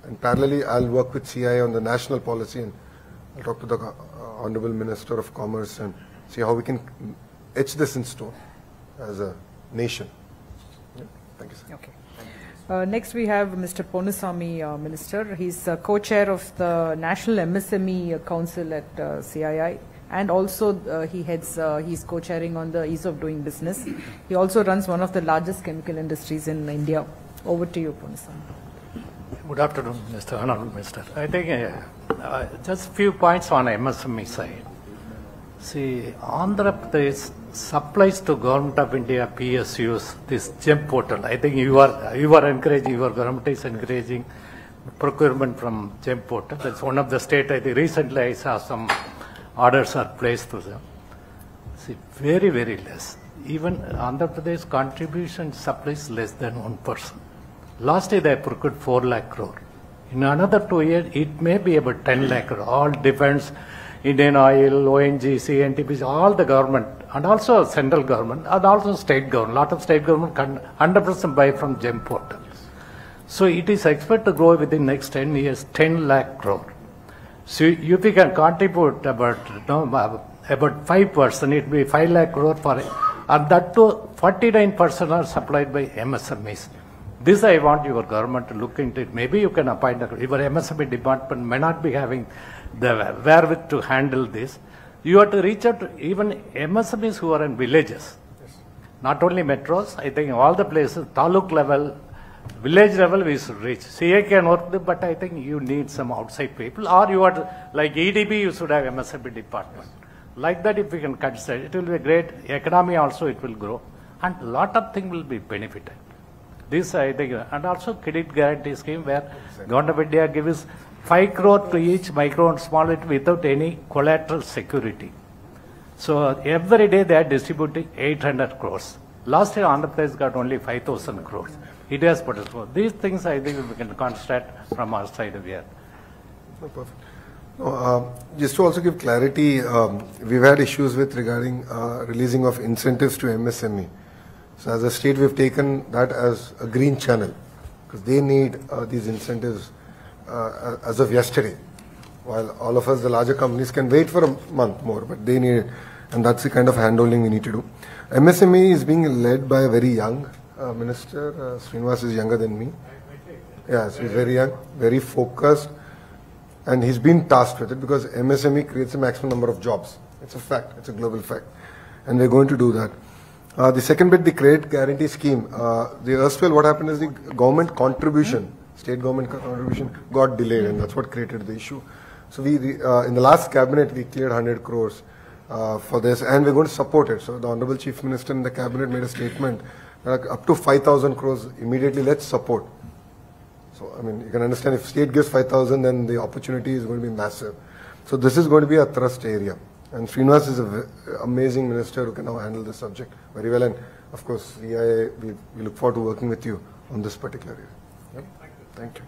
S2: And parallelly, I'll work with CI on the national policy, and I'll talk to the Honorable Minister of Commerce and see how we can etch this in stone as a nation. Yeah. Thank you, sir.
S1: Okay. Next we have Mr. Ponusamy, Minister. He's co-chair of the National MSME Council at CII, and also he's co-chairing on the ease of doing business. He also runs one of the largest chemical industries in India. Over to you, Ponusamy.
S9: Good afternoon, Mr. Honorable Minister. I think just a few points on MSME side. See, Andhra Pradesh supplies to Government of India PSUs this GEM portal. I think you are encouraging, your government is encouraging procurement from GEM portal. That's one of the state. I think recently I saw some orders are placed to them. See, very, very less. Even Andhra Pradesh contribution supplies less than 1%. Last year they procured 4 lakh crore. In another 2 years, it may be about 10 lakh crore. All depends, Indian Oil, ONGC, NTPC, all the government, and also central government, and also state government. A lot of state government can 100% buy from GEM portal. So it is expected to grow within next 10 years, 10 lakh crore. So if we can contribute about 5%, it will be 5 lakh crore for it. And that too, 49% are supplied by MSMEs. This I want your government to look into it. Maybe you can appoint, your MSME department may not be having the wherewith to handle this. You have to reach out to even MSMEs who are in villages. Not only metros, I think all the places, taluk level, village level we should reach. CA can work, but I think you need some outside people, or you are to, like EDB, you should have MSME department. Like that, if we can consider, it will be great. Economy also, it will grow, and a lot of things will be benefited. This I think, and also credit guarantee scheme where Government of India gives 5 crore to each micro and small without any collateral security. So every day they are distributing 800 crores. Last year Andhra Pradesh got only 5,000 crores. It has potential. These things I think we can concentrate from our side of here.
S2: Oh, perfect. No, just to also give clarity, we've had issues with regarding releasing of incentives to MSME. So as a state, we've taken that as a green channel because they need these incentives as of yesterday. While all of us, the larger companies, can wait for a month more, but they need it, and that's the kind of handholding we need to do. MSME is being led by a very young minister. Srinivas is younger than me. Yeah, so he's very young, very focused, and he's been tasked with it because MSME creates a maximum number of jobs. It's a fact. It's a global fact, and we're going to do that. The second bit, the credit guarantee scheme. The erstwhile, what happened is the government contribution, state government contribution, got delayed, and that's what created the issue. So we, in the last cabinet, we cleared 100 crores for this, and we're going to support it. So the Honorable Chief Minister in the cabinet made a statement up to 5,000 crores immediately. Let's support. So I mean, you can understand if state gives 5,000, then the opportunity is going to be massive. So this is going to be a thrust area. And Srinivas is an amazing minister who can now handle this subject very well. And of course, CIA, we look forward to working with you on this particular area. Yep. Thank you.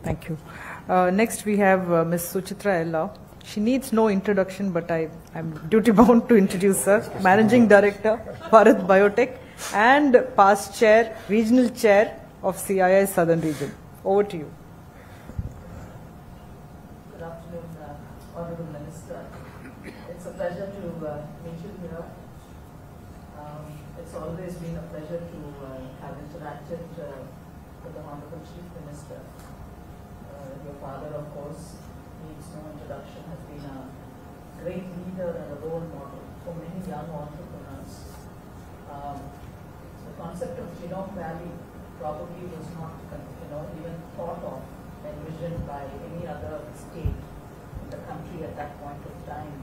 S1: Thank you. Next, we have Ms. Suchitra Ella. She needs no introduction, but I'm duty-bound to introduce her. Managing Director, Bharat Biotech, and past Chair, Regional Chair of CII Southern Region. Over to you.
S10: Good afternoon, Honourable Minister. It's a pleasure to meet you here. It's always been a pleasure to have interacted with the Honourable Chief Minister. Your father, of course, needs no introduction, has been a great leader and a role model for many young entrepreneurs. The concept of Genome Valley probably was not, even thought of, envisioned by any other state in the country at that point of time.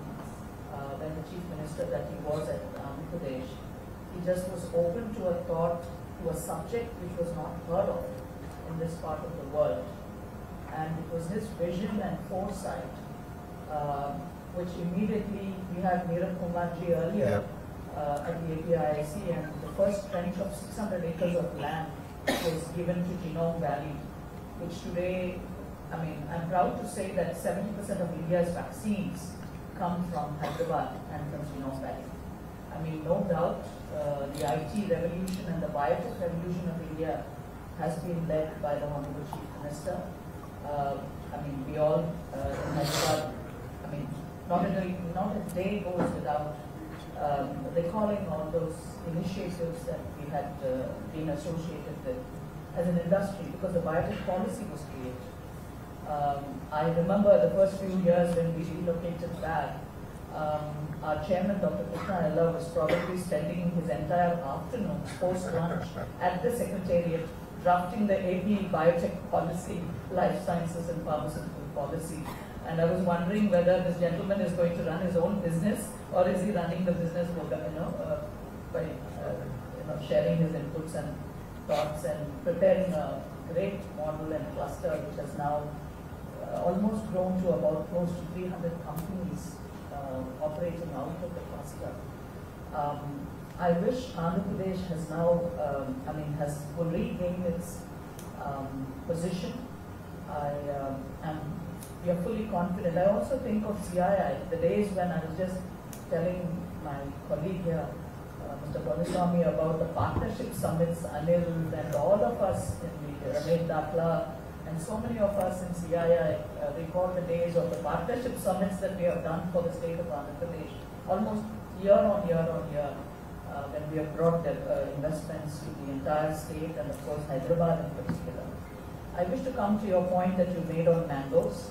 S10: When the Chief Minister that he was at Andhra Pradesh, he just was open to a thought, to a subject which was not heard of in this part of the world. And it was his vision and foresight, which immediately, we had Neerav Kumarji earlier at the APIIC, and the first trench of 600 acres of land was given to Genome Valley, which today, I'm proud to say that 70% of India's vaccines come from Hyderabad and from Genome Valley. No doubt, the IT revolution and the biotech revolution of India has been led by the Honorable Chief Minister. We all in Hyderabad, not a day goes without recalling all those initiatives that we had been associated with as an industry, because the biotech policy was created. I remember the first few years when we relocated back, our chairman, Dr. Krishna Ella, was probably spending his entire afternoon post-lunch at the Secretariat drafting the AP biotech policy, life sciences and pharmaceutical policy. And I was wondering whether this gentleman is going to run his own business, or is he running the business by sharing his inputs and thoughts and preparing a great model and cluster which has now almost grown to about close to 300 companies operating out of the cluster. I wish Andhra Pradesh has now, has regained its position. We are fully confident. I also think of CII, the days when I was just telling my colleague here, Mr. Poliswamy, about the partnership summits, Anil and all of us in the Ramesh Dakla, and so many of us in CII recall the days of the partnership summits that we have done for the state of Andhra Pradesh, almost year on year on year, when we have brought the investments to the entire state and of course Hyderabad in particular. I wish to come to your point that you made on mangoes.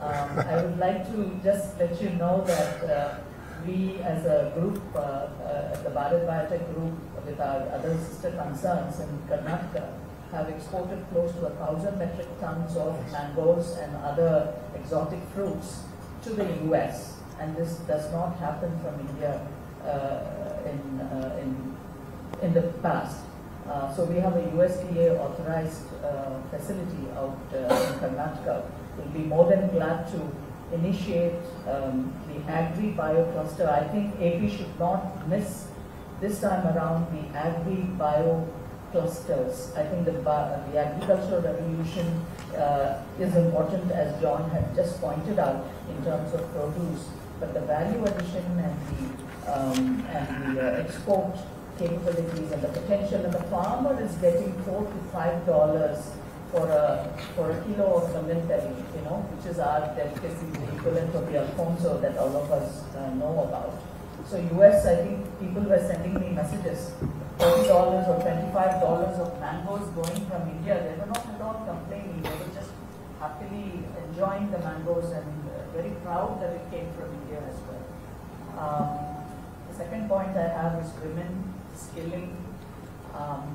S10: I would like to just let you know that we as a group, the Bharat Biotech group with our other sister concerns in Karnataka, have exported close to 1,000 metric tons of mangoes and other exotic fruits to the US. And this does not happen from India in the past. So we have a USDA authorized facility out in Karnataka. We'll be more than glad to initiate the Agri-Bio cluster. I think AP should not miss this time around the Agri-Bio clusters. I think the agricultural revolution is important, as John had just pointed out, in terms of produce. But the value addition and the export capabilities and the potential, and the farmer is getting $4 to $5 for a kilo of lemon-belly, which is our delicacy, the equivalent of the Alfonso that all of us know about. So US, I think people were sending me messages, $40 or $25 of mangoes going from India. They were not at all complaining. They were just happily enjoying the mangoes and very proud that it came from India as well. The second point I have is women, skilling,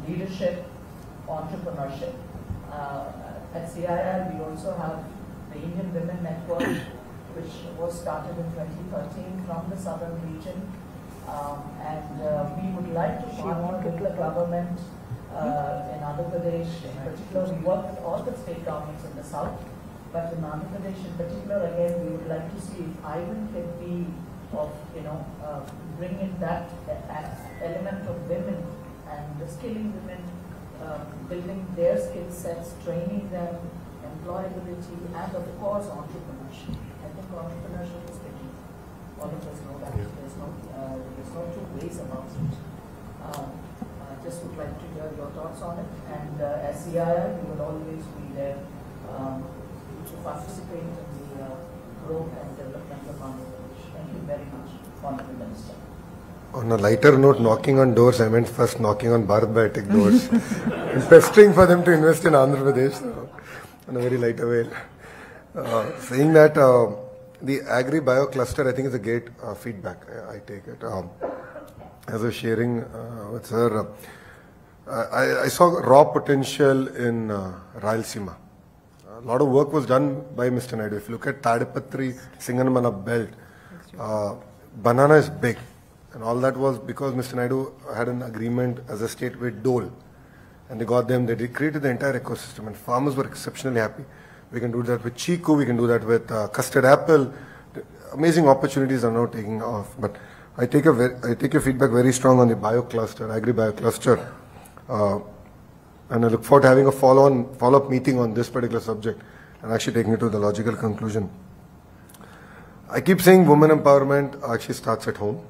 S10: leadership, entrepreneurship. At CII, we also have the Indian Women Network, which was started in 2013 from the southern region. We would like to partner with the government in Andhra Pradesh in particular. We work with all the state governments in the south, but in Andhra Pradesh in particular, again, we would like to see if Ivan can be of, bring in that element of women and skilling women, building their skill sets, training them, employability, and of course entrepreneurship. I think entrepreneurship is the key. All of us know that. There's no two ways about it. I just would like to hear your thoughts on it. And as CII, we will always be there to participate in the growth and development of Andhra Pradesh. Thank you very much, Honorable Minister.
S2: On a lighter note, knocking on doors, I meant first knocking on Bharat Biotech doors and pestering for them to invest in Andhra Pradesh, so on a very lighter way. Saying that the Agri-Bio cluster, I think, is a great feedback. I take it. As I was sharing with sir, I saw raw potential in Rayalaseema. A lot of work was done by Mr. Naidu. If you look at Tadipatri, Singanamala belt, banana is big. And all that was because Mr. Naidu had an agreement as a state with Dole. And they got them, they created the entire ecosystem, and farmers were exceptionally happy. We can do that with Chiku, we can do that with custard apple. Amazing opportunities are now taking off. But I take your feedback very strong on the bio cluster, agri-bio cluster. And I look forward to having a follow-up meeting on this particular subject and actually taking it to the logical conclusion. I keep saying women empowerment actually starts at home.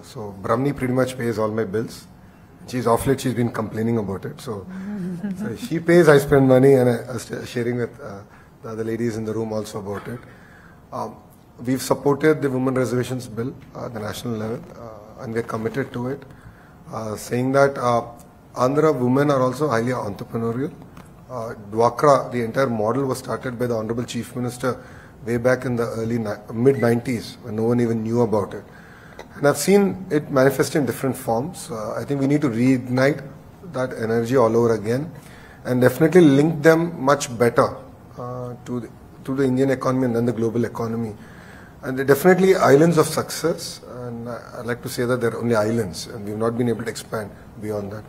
S2: So Brahmani pretty much pays all my bills. She's off late, she's been complaining about it. So she pays, I spend money, and I was sharing with the other ladies in the room also about it. We've supported the women reservations bill at the national level, and we're committed to it. Saying that Andhra women are also highly entrepreneurial. Dwakra, the entire model was started by the Honorable Chief Minister way back in the mid-90s when no one even knew about it. And I've seen it manifest in different forms. I think we need to reignite that energy all over again and definitely link them much better to the Indian economy and then the global economy. And they're definitely islands of success, and I'd like to say that they're only islands and we've not been able to expand beyond that.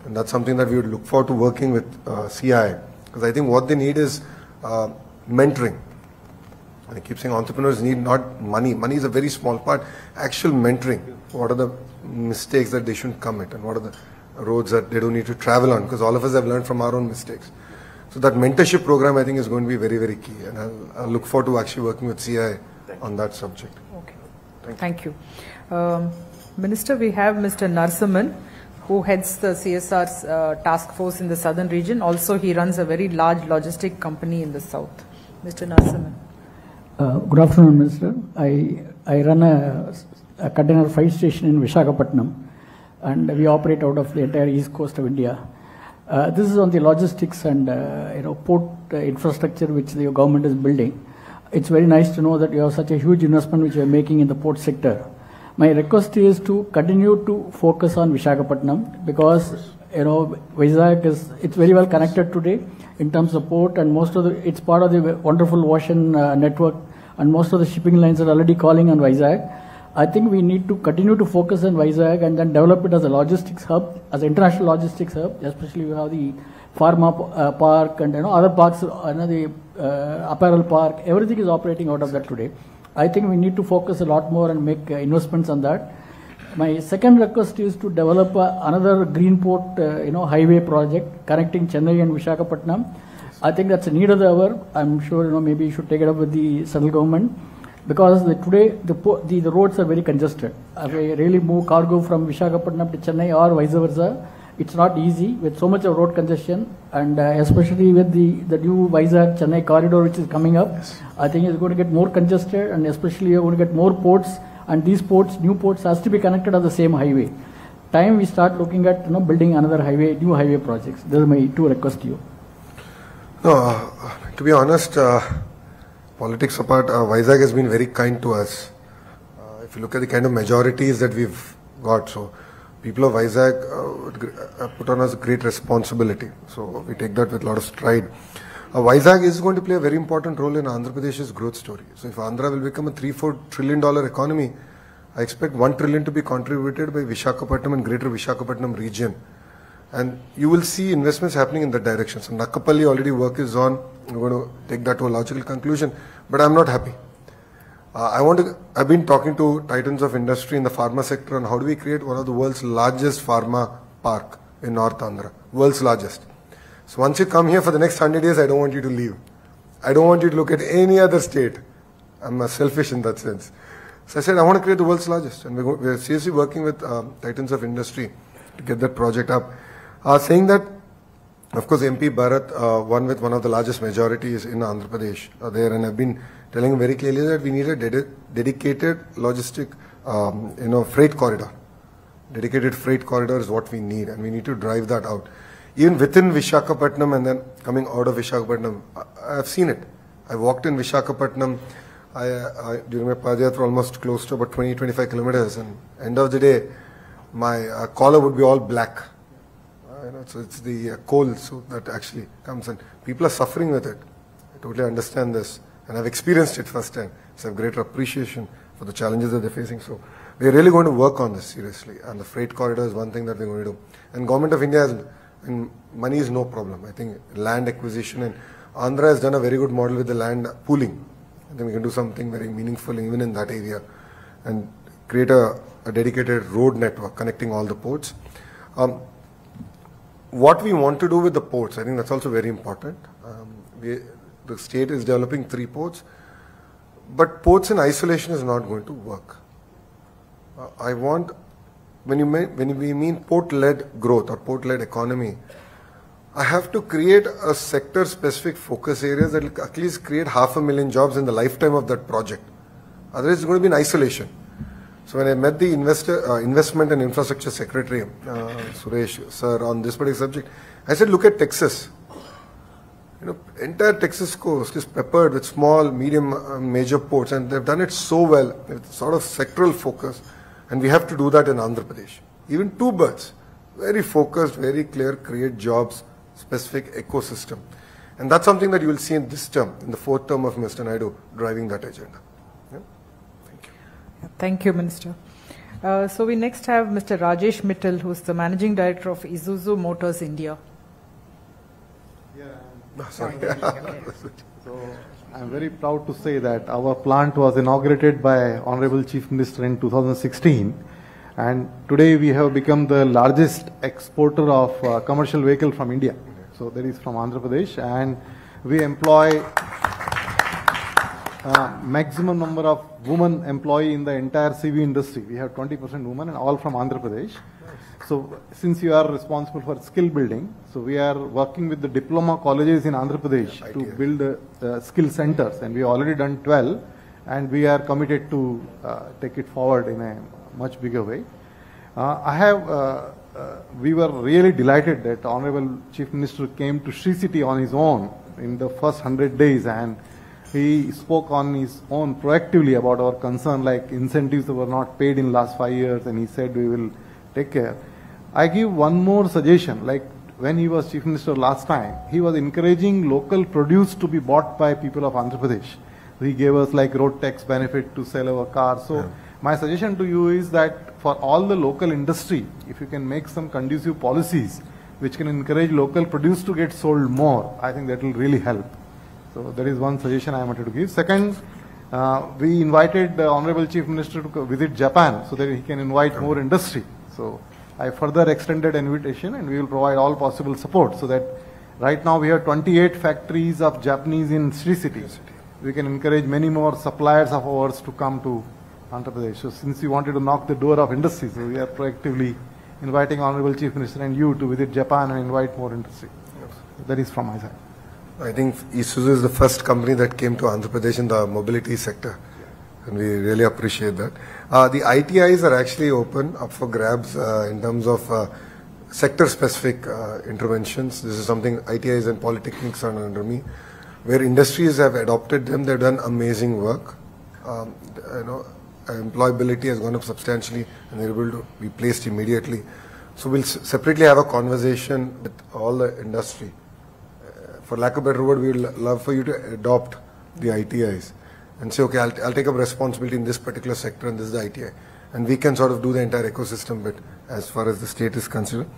S2: And that's something that we would look forward to working with CI, because I think what they need is mentoring. I keep saying entrepreneurs need not money. Money is a very small part. Actual mentoring. What are the mistakes that they shouldn't commit, and what are the roads that they don't need to travel on, because all of us have learned from our own mistakes. So that mentorship program, I think, is going to be very, very key, and I'll look forward to actually working with CI on that subject.
S1: Okay. Thank you. Minister, we have Mr. Narasimhan, who heads the CSR's task force in the southern region. Also, he runs a very large logistic company in the south. Mr. Narasimhan.
S11: Good afternoon, Minister. I run a container freight station in Visakhapatnam, and we operate out of the entire east coast of India. This is on the logistics and port infrastructure which the government is building. It's very nice to know that you have such a huge investment which you are making in the port sector. My request is to continue to focus on Visakhapatnam, because Vizag it's very well connected today in terms of port, and it's part of the wonderful ocean network, and most of the shipping lines are already calling on Vizag. I think we need to continue to focus on Vizag and then develop it as a logistics hub, as an international logistics hub. Especially we have the pharma park and other parks, the apparel park. Everything is operating out of that today. I think we need to focus a lot more and make investments on that. My second request is to develop another green port, highway project connecting Chennai and Visakhapatnam. I think that's a need of the hour. I'm sure maybe you should take it up with the central government, because today the roads are very congested. If we really move cargo from Visakhapatnam to Chennai or vice versa, it's not easy with so much of road congestion, and especially with the new Vizag Chennai corridor which is coming up. I think it's going to get more congested, and especially you're going to get more ports, and these ports, new ports, has to be connected on the same highway. Time we start looking at building another highway, new highway projects. Those are my two requests to you.
S2: No, to be honest, politics apart, Vizag has been very kind to us. If you look at the kind of majorities that we've got, so people of Vizag put on us great responsibility. So we take that with a lot of stride. Vizag is going to play a very important role in Andhra Pradesh's growth story. So if Andhra will become a $3-4 trillion economy, I expect $1 trillion to be contributed by Visakhapatnam and greater Visakhapatnam region. And you will see investments happening in that direction. So Nakapalli already work is on. We're going to take that to a logical conclusion. But I'm not happy. I've been talking to titans of industry in the pharma sector on how do we create one of the world's largest pharma park in North Andhra. World's largest. So once you come here for the next 100 years, I don't want you to leave. I don't want you to look at any other state. I'm selfish in that sense. So I said, I want to create the world's largest. And we're seriously working with titans of industry to get that project up. Saying that, of course, MP Bharat won with one of the largest majorities in Andhra Pradesh there, and I've been telling him very clearly that we need a dedicated logistic, freight corridor. Dedicated freight corridor is what we need, and we need to drive that out. Even within Visakhapatnam and then coming out of Visakhapatnam, I've seen it. I walked in Visakhapatnam during my Padayatra almost close to about 20-25 kilometers, and end of the day, my collar would be all black. So it's the coal so that actually comes, and people are suffering with it. I totally understand this, and I've experienced it firsthand. So I have greater appreciation for the challenges that they're facing. So we're really going to work on this seriously, and the freight corridor is one thing that we're going to do. And Government of India has, and money is no problem. I think land acquisition, and Andhra has done a very good model with the land pooling. I think we can do something very meaningful even in that area, and create a dedicated road network connecting all the ports. What we want to do with the ports, I think that's also very important. The state is developing 3 ports, but ports in isolation is not going to work. When we mean port-led growth or port-led economy, I have to create a sector-specific focus areas that will at least create 500,000 jobs in the lifetime of that project. Otherwise, it's going to be in isolation. So when I met the Investment and Infrastructure Secretary, Suresh sir, on this particular subject, I said, look at Texas. Entire Texas coast is peppered with small, medium, major ports, and they've done it so well, with sort of sectoral focus, and we have to do that in Andhra Pradesh. Even 2 birds, very focused, very clear, create jobs, specific ecosystem. And that's something that you will see in this term, in the 4th term of Mr. Naidu, driving that agenda.
S1: Thank you, Minister. So we next have Mr. Rajesh Mittal, who is the Managing Director of Isuzu Motors India.
S12: So I'm very proud to say that our plant was inaugurated by Honorable Chief Minister in 2016, And today we have become the largest exporter of commercial vehicle from India. So that is from Andhra Pradesh, and we employ maximum number of women employee in the entire CV industry. We have 20% women and all from Andhra Pradesh. So since you are responsible for skill building, so we are working with the diploma colleges in Andhra Pradesh to build skill centers, and we have already done 12, and we are committed to take it forward in a much bigger way. We were really delighted that Honorable Chief Minister came to Sri City on his own in the first 100 days, and he spoke on his own proactively about our concern, like incentives that were not paid in last 5 years, and he said we will take care. I give one more suggestion, like when he was Chief Minister last time, he was encouraging local produce to be bought by people of Andhra Pradesh. He gave us like road tax benefit to sell our cars. So my suggestion to you is that for all the local industry, if you can make some conducive policies which can encourage local produce to get sold more, I think that will really help. So that is one suggestion I wanted to give. Second, we invited the Honorable Chief Minister to visit Japan so that he can invite more industry. So I further extended an invitation, and we will provide all possible support so that right now we have 28 factories of Japanese in Sri City. We can encourage many more suppliers of ours to come to Andhra Pradesh. So since you wanted to knock the door of industry, so we are proactively inviting Honorable Chief Minister and you to visit Japan and invite more industry. That is from my side.
S2: I think Isuzu is the first company that came to Andhra Pradesh in the mobility sector, and we really appreciate that. The ITIs are actually open up for grabs in terms of sector-specific interventions. This is something ITIs and polytechnics are under me, where industries have adopted them. They've done amazing work. Employability has gone up substantially, and they're able to be placed immediately. So we'll separately have a conversation with all the industry. For lack of a better word, we would love for you to adopt the ITIs and say, okay, I'll take up responsibility in this particular sector, and this is the ITI. And we can sort of do the entire ecosystem bit as far as the state is concerned.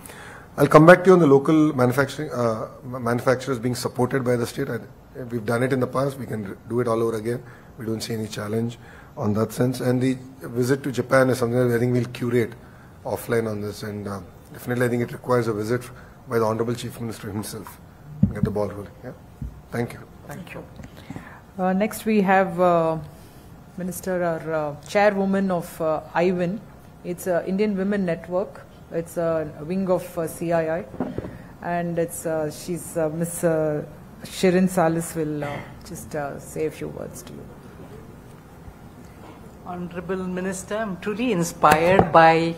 S2: I'll come back to you on the local manufacturers being supported by the state. We've done it in the past. We can do it all over again. We don't see any challenge on that sense. And the visit to Japan is something that I think we'll curate offline on this. And definitely I think it requires a visit by the Honorable Chief Minister himself. Get the ball rolling. Yeah. Thank you.
S1: Thank you. Next we have Minister or Chairwoman of IWIN. It's Indian Women Network. It's a wing of CII, and it's she's Miss Shirin Salis will just say a few words to you.
S13: Honorable Minister, I'm truly inspired by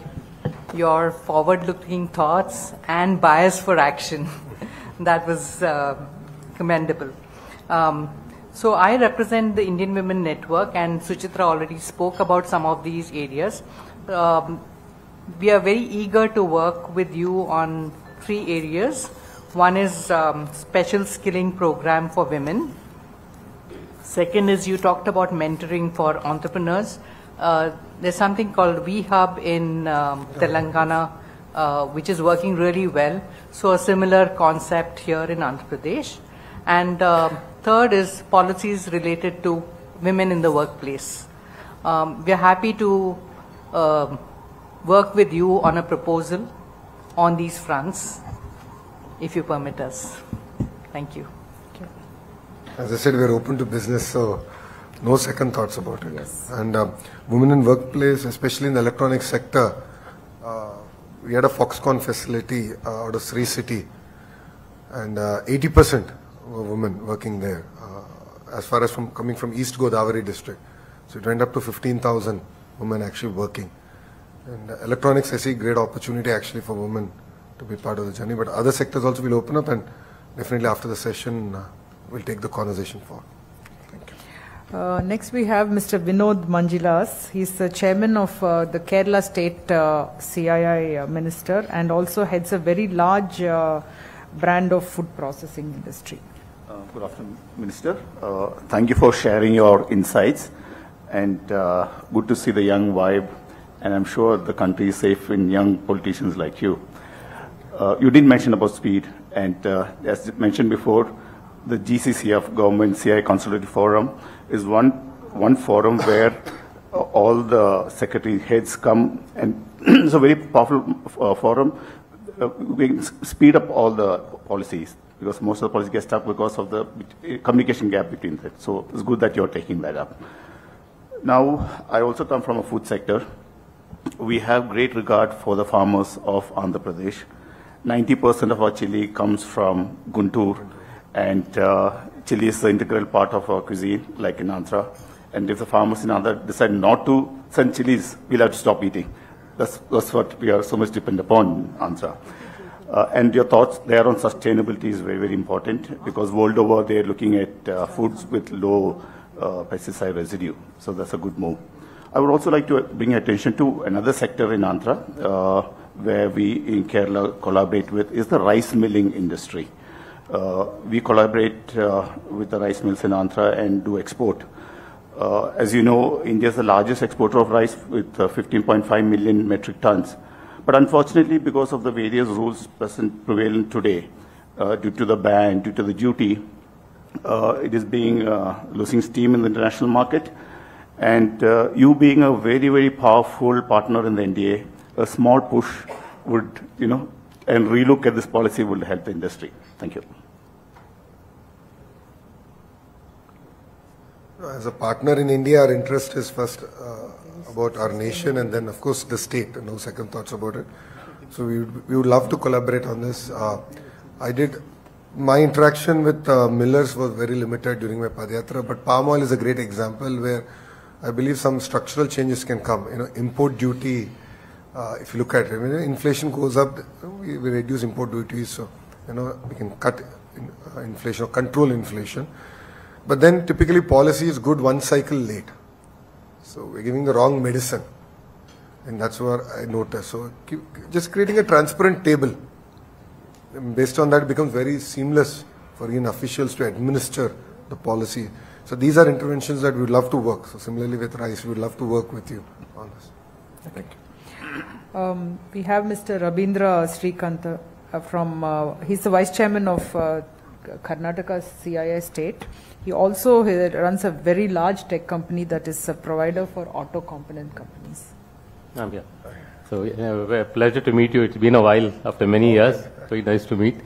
S13: your forward-looking thoughts and bias for action. That was commendable. So I represent the Indian Women Network, and Suchitra already spoke about some of these areas. We are very eager to work with you on 3 areas. One is special skilling program for women. Second is you talked about mentoring for entrepreneurs. There's something called WeHub in Telangana, which is working really well. So a similar concept here in Andhra Pradesh. And third is policies related to women in the workplace. We are happy to work with you on a proposal on these fronts, if you permit us. Thank you.
S2: As I said, we are open to business, so no second thoughts about it. Yes. And women in workplace, especially in the electronics sector, we had a Foxconn facility out of Sri City, and 80% were women working there, as far as coming from East Godavari district. So it went up to 15,000 women actually working. And electronics, I see great opportunity actually for women to be part of the journey. But other sectors also will open up, and definitely after the session, we'll take the conversation forward. Thank you.
S1: Next we have Mr. Vinod Manjilas. He's the chairman of the Kerala State CII Minister, and also heads a very large brand of food processing industry.
S14: Good afternoon, Minister. Thank you for sharing your insights, and good to see the young vibe, and I'm sure the country is safe in young politicians like you. You did mention about speed, and as mentioned before, the GCC of Government CI Consultative Forum is one forum where all the secretary heads come and it's a very powerful forum. We can speed up all the policies because most of the policies get stuck because of the communication gap between them. So it's good that you're taking that up. Now, I also come from a food sector. We have great regard for the farmers of Andhra Pradesh. 90% of our chili comes from Guntur, and chili is the integral part of our cuisine, like in Andhra. And if the farmers in Andhra decide not to send chilies, we'll have to stop eating. That's what we are so much dependent upon, Andhra. And your thoughts there on sustainability is very, very important because world over they're looking at foods with low pesticide residue. So that's a good move. I would also like to bring attention to another sector in Andhra where we in Kerala collaborate with is the rice milling industry. We collaborate with the rice mills in Andhra and do export. As you know, India is the largest exporter of rice with 15.5 million metric tons. But unfortunately, because of the various rules prevalent today, due to the ban, due to the duty, it is losing steam in the international market. And you being a very, very powerful partner in the NDA, a small push would, and relook at this policy would help the industry. Thank you.
S2: As a partner in India, our interest is first about our nation and then, of course, the state. No second thoughts about it. So we would love to collaborate on this. My interaction with millers was very limited during my Padayatra, but palm oil is a great example where I believe some structural changes can come. Import duty, if you look at it, when inflation goes up, we reduce import duties, so we can cut inflation or control inflation. But then typically policy is good one cycle late. So we're giving the wrong medicine. And that's what I noticed. So just creating a transparent table. Based on that, it becomes very seamless for Indian officials to administer the policy. So these are interventions that we would love to work. So similarly with rice, we would love to work with you on this. Thank you.
S1: We have Mr. Rabindra Srikanta he's the Vice Chairman of Karnataka CII state. He also runs a very large tech company that is a provider for auto component companies.
S15: Yeah. So a pleasure to meet you. It's been a while after many years. Very nice to meet.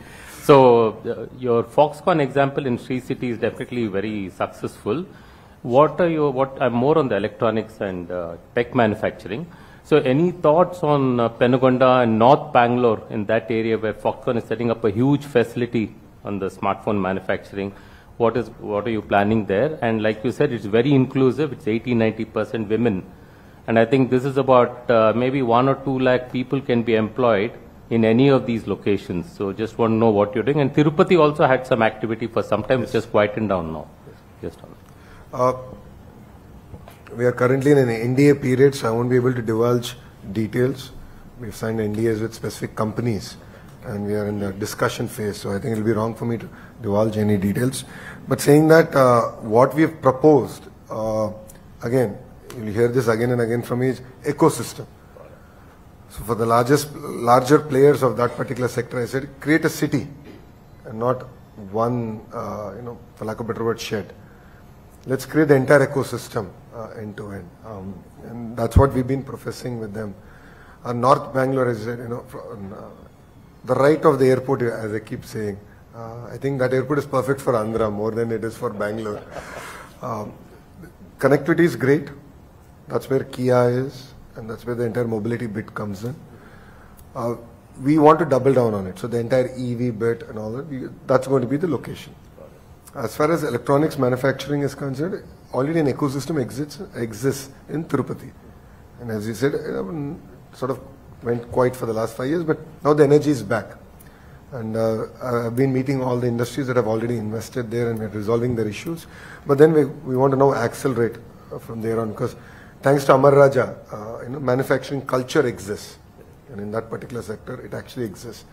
S15: So your Foxconn example in Sri City is definitely very successful. I'm more on the electronics and tech manufacturing. So any thoughts on Penugonda and North Bangalore in that area where Foxconn is setting up a huge facility on the smartphone manufacturing? What are you planning there? And like you said, it's very inclusive. It's 80-90% women. And I think this is about maybe 1 or 2 lakh people can be employed in any of these locations. So just want to know what you're doing. And Tirupati also had some activity for some time. It's just quietened down now. Yes.
S2: We are currently in an NDA period, so I won't be able to divulge details. We've signed NDAs with specific companies, and we are in the discussion phase, so I think it will be wrong for me to divulge any details. But saying that, what we have proposed, again, you'll hear this again and again from me, is ecosystem. So for the larger players of that particular sector, I said, create a city and not one, for lack of a better word, shed. Let's create the entire ecosystem end to end. And that's what we've been professing with them. North Bangalore is, the right of the airport, as I keep saying. I think that airport is perfect for Andhra more than it is for Bangalore. Connectivity is great. That's where Kia is, and that's where the entire mobility bit comes in. We want to double down on it. So the entire EV bit and all that, that's going to be the location. As far as electronics manufacturing is concerned, already an ecosystem exists in Tirupati. And as you said, sort of went quiet for the last 5 years, but now the energy is back. And I've been meeting all the industries that have already invested there, and we're resolving their issues. But then we want to now accelerate from there on, because thanks to Amar Raja, manufacturing culture exists. And in that particular sector, it actually exists.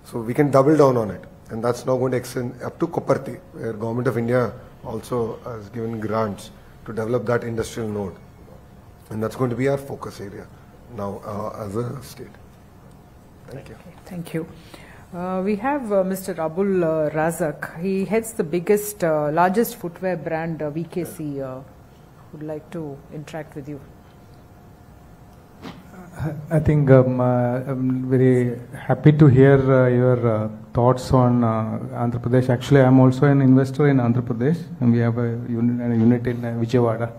S2: So we can double down on it. And that's now going to extend up to Koparthi, where Government of India also has given grants to develop that industrial node. And that's going to be our focus area now as a state. Thank you.
S1: Thank you. We have Mr. Abul Razak. He heads the largest footwear brand, VKC. Would like to interact with you.
S16: I think I'm very happy to hear your thoughts on Andhra Pradesh. Actually, I'm also an investor in Andhra Pradesh, and we have a unit in Vijayawada.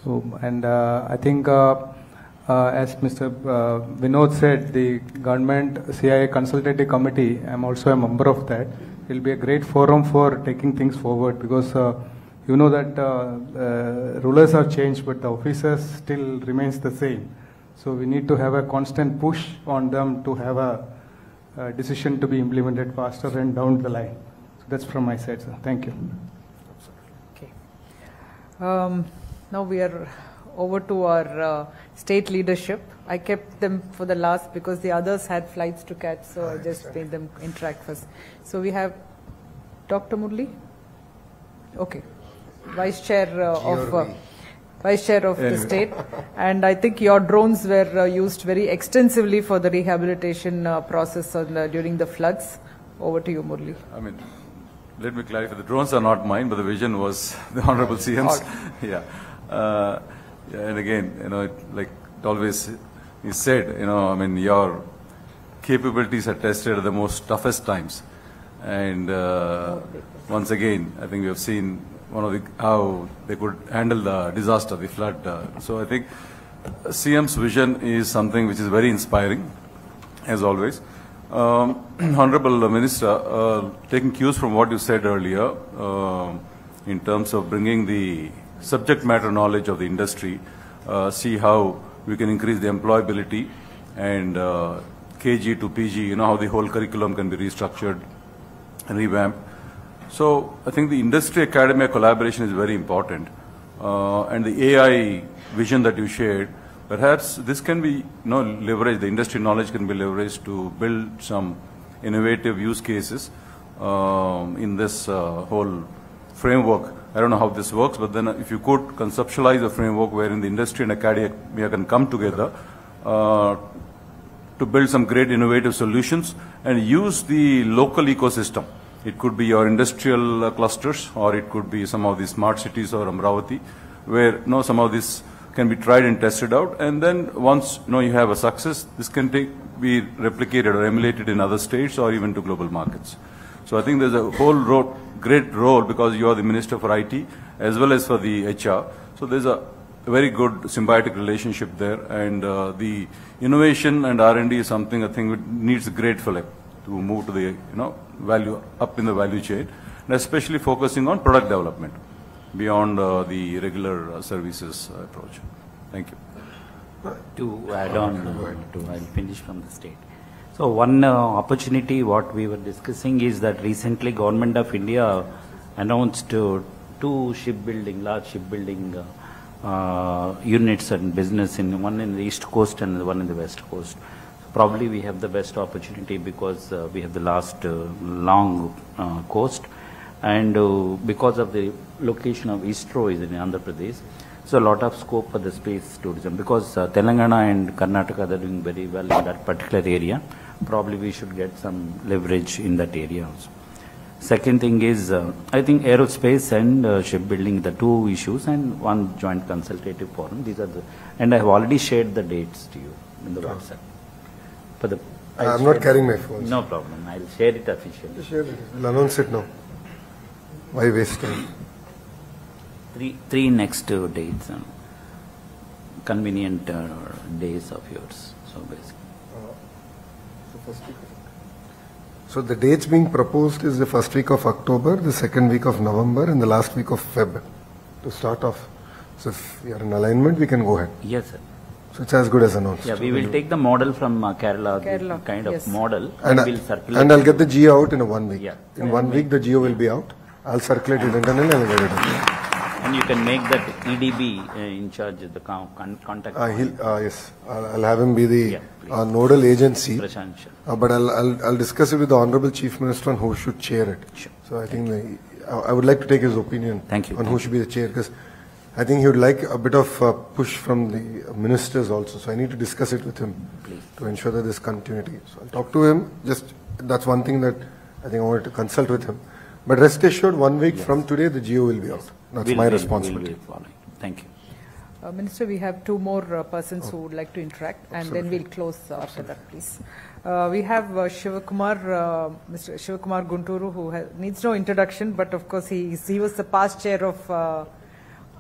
S16: So, and I think, as Mr. Vinod said, the government CIA consultative committee, I'm also a member of that. It will be a great forum for taking things forward, because you know that rulers have changed, but the officers still remains the same. So we need to have a constant push on them to have a decision to be implemented faster and down the line. So that's from my side, sir. Thank you.
S1: Okay. Now we are over to our state leadership. I kept them for the last because the others had flights to catch, so I just made them interact first. So we have Dr. Murli. Okay. Vice Chair of the state, and I think your drones were used very extensively for the rehabilitation process during the floods. Over to you, Murli.
S17: I mean, let me clarify, the drones are not mine, but the vision was the Honorable CM's. Yeah. And again, you know, like always he said, you know, I mean, your capabilities are tested at the most toughest times. And once again, I think we have seen how they could handle the disaster, the flood. So I think CM's vision is something which is very inspiring, as always. Honorable Minister, taking cues from what you said earlier, in terms of bringing the subject matter knowledge of the industry, see how we can increase the employability and KG to PG, you know, how the whole curriculum can be restructured and revamped. So I think the industry-academia collaboration is very important. And the AI vision that you shared, perhaps this can be, you know, leveraged, the industry knowledge can be leveraged to build some innovative use cases in this whole framework. I don't know how this works, but then if you could conceptualize a framework wherein the industry and academia can come together to build some great innovative solutions and use the local ecosystem. It could be your industrial clusters, or it could be some of the smart cities or Amravati, where, you know, some of this can be tried and tested out. And then once, you know, you have a success, this can be replicated or emulated in other states or even to global markets. So I think there's a whole great role, because you are the Minister for IT as well as for the HR. So there's a very good symbiotic relationship there, and the innovation and R&D is something I think needs a great fillip to move to the, you know, value up in the value chain, and especially focusing on product development beyond the regular services approach. Thank you.
S6: To add on, I'll finish from the state. So one opportunity what we were discussing is that recently Government of India announced two large shipbuilding units and business, one in the East Coast and one in the West Coast. Probably we have the best opportunity because we have the last long coast, and because of the location of ISRO is in Andhra Pradesh, so a lot of scope for the space tourism, because Telangana and Karnataka are doing very well in that particular area. Probably we should get some leverage in that area also. Second thing is, I think aerospace and shipbuilding, the two issues, and one joint consultative forum. These are and I have already shared the dates to you in the WhatsApp.
S2: I'm not carrying my phone.
S6: No problem. I'll share it officially.
S2: Share it. We'll announce it now. Why waste time?
S6: Three next dates, convenient days of yours. So basically.
S2: So the dates being proposed is the first week of October, the second week of November, and the last week of Feb to start off. So if we are in alignment, we can go ahead.
S6: Yes, sir.
S2: So it's as good as announced.
S6: Yeah, we will take the model from Kerala, kind of model,
S2: and
S6: we'll circulate.
S2: And I'll get the geo out in 1 week.
S6: Yeah.
S2: In 1 week, the geo will be out. I'll circulate it internally and I'll get it out.
S6: And you can make that EDB in charge of the contact.
S2: Yes, I'll have him be the nodal agency. But I'll discuss it with the Honorable Chief Minister on who should chair it.
S6: Sure.
S2: So I think I would like to take his opinion on who should be the chair, because I think he would like a bit of push from the ministers also. So I need to discuss it with him to ensure that there's continuity. So I'll talk to him. That's one thing that I think I wanted to consult with him. But rest assured, 1 week from today, the geo will be out. That's my responsibility.
S6: Thank you.
S1: Minister, we have two more persons who would like to interact, and then we'll close after that, please. We have Shivakumar, Mr. Shivakumar Gunturu, who needs no introduction, but of course he was the past chair of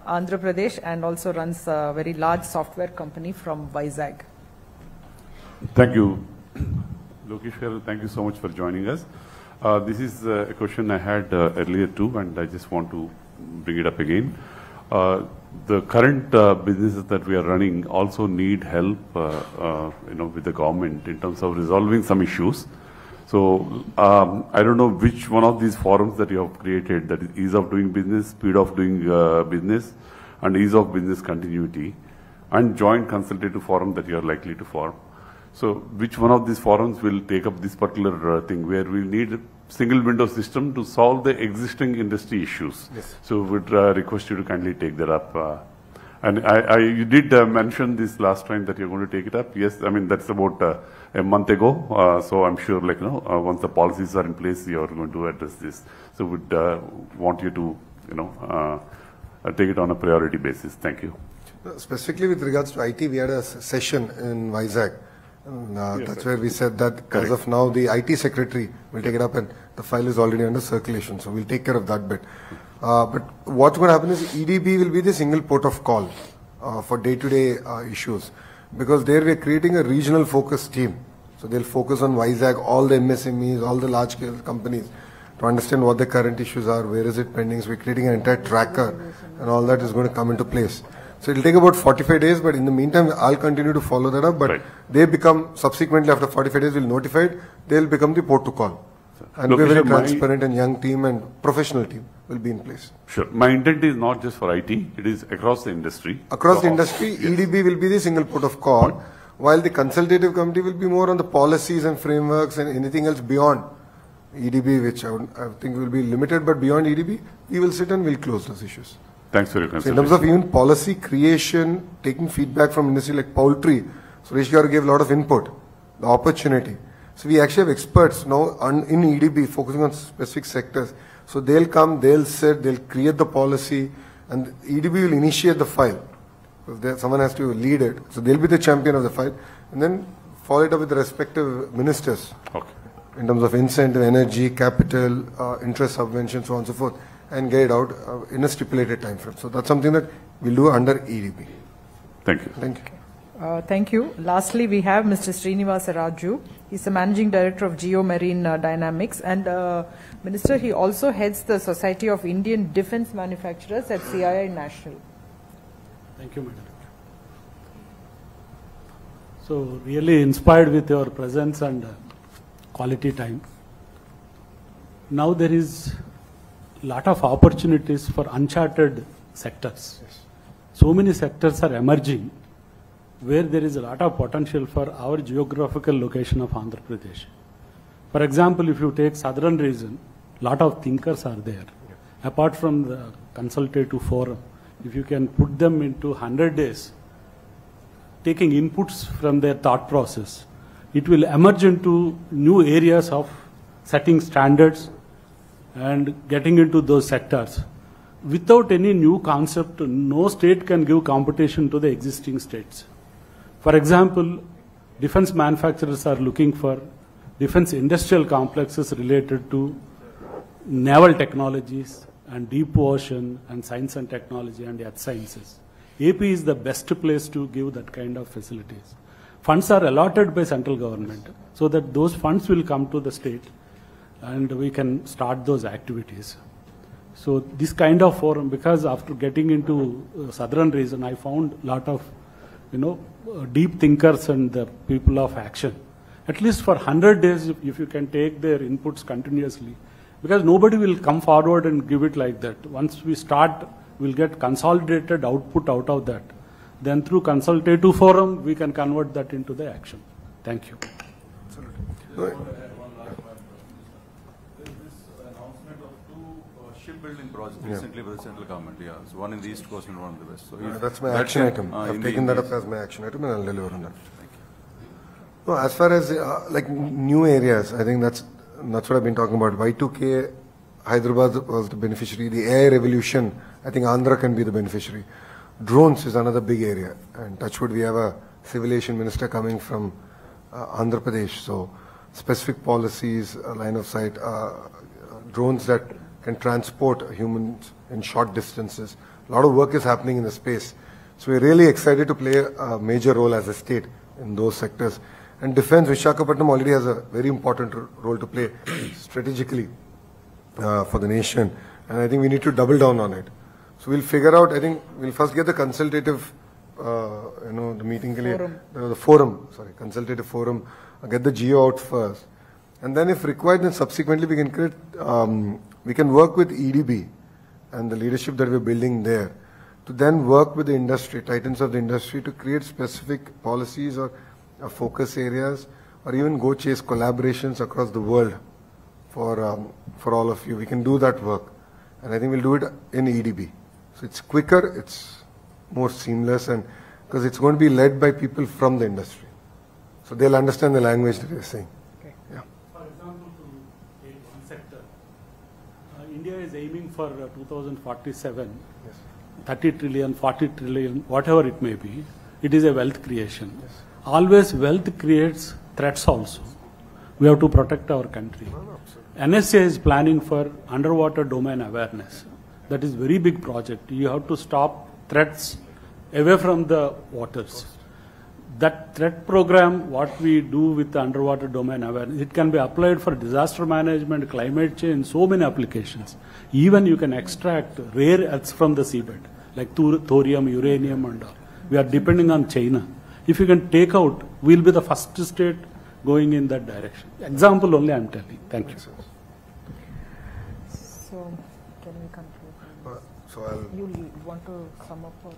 S1: Andhra Pradesh and also runs a very large software company from Vizag.
S18: Thank you, Lokesh. Thank you so much for joining us. This is a question I had earlier too, and I just want to bring it up again. The current businesses that we are running also need help, with the government in terms of resolving some issues. So I don't know which one of these forums that you have created, that is ease of doing business, speed of doing business, and ease of business continuity, and joint consultative forum that you are likely to form. So which one of these forums will take up this particular thing where we need single window system to solve the existing industry issues?
S2: Yes.
S18: So would request you to kindly take that up. And you did mention this last time that you're going to take it up. Yes, I mean that's about a month ago. So I'm sure, once the policies are in place, you're going to address this. So would want you to, take it on a priority basis. Thank you.
S2: Specifically with regards to IT, we had a session in Vizag. And, that's where we said that as of now the IT secretary will take it up, and the file is already under circulation, so we'll take care of that bit. But what's going to happen is EDB will be the single port of call for day-to-day issues, because there we're creating a regional focus team. So they'll focus on Vizag, all the MSMEs, all the large-scale companies, to understand what the current issues are, where is it pending. So we're creating an entire tracker, and all that is going to come into place. So it'll take about 45 days, but in the meantime, I'll continue to follow that up. But they become, subsequently after 45 days, we'll notify it, they'll become the port to call. And we're very transparent and young team and professional team will be in place.
S18: Sure. My intent is not just for IT, it is across the industry.
S2: Across the industry, EDB will be the single port of call, while the consultative committee will be more on the policies and frameworks and anything else beyond EDB, which I think will be limited, but beyond EDB, we will sit and we'll close those issues.
S18: Thanks for your consideration.
S2: So in terms of even policy creation, taking feedback from industry like poultry, Suresh Garu gave a lot of input, the opportunity. So we actually have experts now in EDB focusing on specific sectors. So they'll come, they'll sit, they'll create the policy, and EDB will initiate the file. If someone has to lead it, so they'll be the champion of the file, and then follow it up with the respective ministers.
S18: Okay.
S2: In terms of incentive, energy, capital, interest subvention, so on and so forth, and get it out in a stipulated time frame. So that's something that we'll do under EDB.
S18: Thank you.
S2: Thank you.
S1: Thank you. Lastly, we have Mr. Srinivasa Raju. He's the Managing Director of Geomarine Dynamics. And Minister, he also heads the Society of Indian Defence Manufacturers at CII National.
S19: Thank you, Madam. So, really inspired with your presence and quality time. Now there is a lot of opportunities for uncharted sectors.
S2: Yes.
S19: So many sectors are emerging where there is a lot of potential for our geographical location of Andhra Pradesh. For example, if you take southern region, a lot of thinkers are there. Yeah. Apart from the consultative forum, if you can put them into 100 days, taking inputs from their thought process, it will emerge into new areas of setting standards and getting into those sectors. Without any new concept, no state can give competition to the existing states. For example, defense manufacturers are looking for defense industrial complexes related to naval technologies and deep ocean and science and technology and earth sciences. AP is the best place to give that kind of facilities. Funds are allotted by central government so that those funds will come to the state and we can start those activities. So this kind of forum, because after getting into southern region, I found a lot of, deep thinkers and the people of action. At least for 100 days, if you can take their inputs continuously, because nobody will come forward and give it like that. Once we start, we'll get consolidated output out of that. Then through consultative forum, we can convert that into the action. Thank you.
S17: Shipbuilding project recently with the central government, so one in the east coast and one in the west. So
S2: that's my action item. I've taken that up as my action item and I'll deliver on that. No, as far as like new areas, I think that's what I've been talking about. Y2K, Hyderabad was the beneficiary. The AI revolution, I think Andhra can be the beneficiary. Drones is another big area, and touchwood, we have a civil aviation minister coming from Andhra Pradesh, so specific policies, line of sight, drones that can transport humans in short distances. A lot of work is happening in the space. So we're really excited to play a major role as a state in those sectors. And defense, Visakhapatnam already has a very important role to play strategically for the nation. And I think we need to double down on it. So we'll figure out, I think we'll first get the consultative, the meeting, consultative forum, get the geo out first. And then if required, then subsequently we can create, we can work with EDB and the leadership that we're building there to then work with the industry, titans of the industry, to create specific policies or focus areas, or even go chase collaborations across the world for all of you. We can do that work. And I think we'll do it in EDB. So it's quicker, it's more seamless, and because it's going to be led by people from the industry. So they'll understand the language that we're saying.
S19: Okay. Yeah. For example, to take one sector, India is aiming for 2047, yes. 30 trillion, 40 trillion, whatever it may be. It is a wealth creation. Yes. Always wealth creates threats also. We have to protect our country. NSA is planning for underwater domain awareness. That is very big project. You have to stop threats away from the waters. That threat program, what we do with the underwater domain awareness, it can be applied for disaster management, climate change, so many applications. Even you can extract rare earths from the seabed, like thorium, uranium and all. We are depending on China. If you can take out, we'll be the first state going in that direction. Example only I am telling. Thank you.
S1: So, can we conclude?
S2: You
S1: want to sum up, or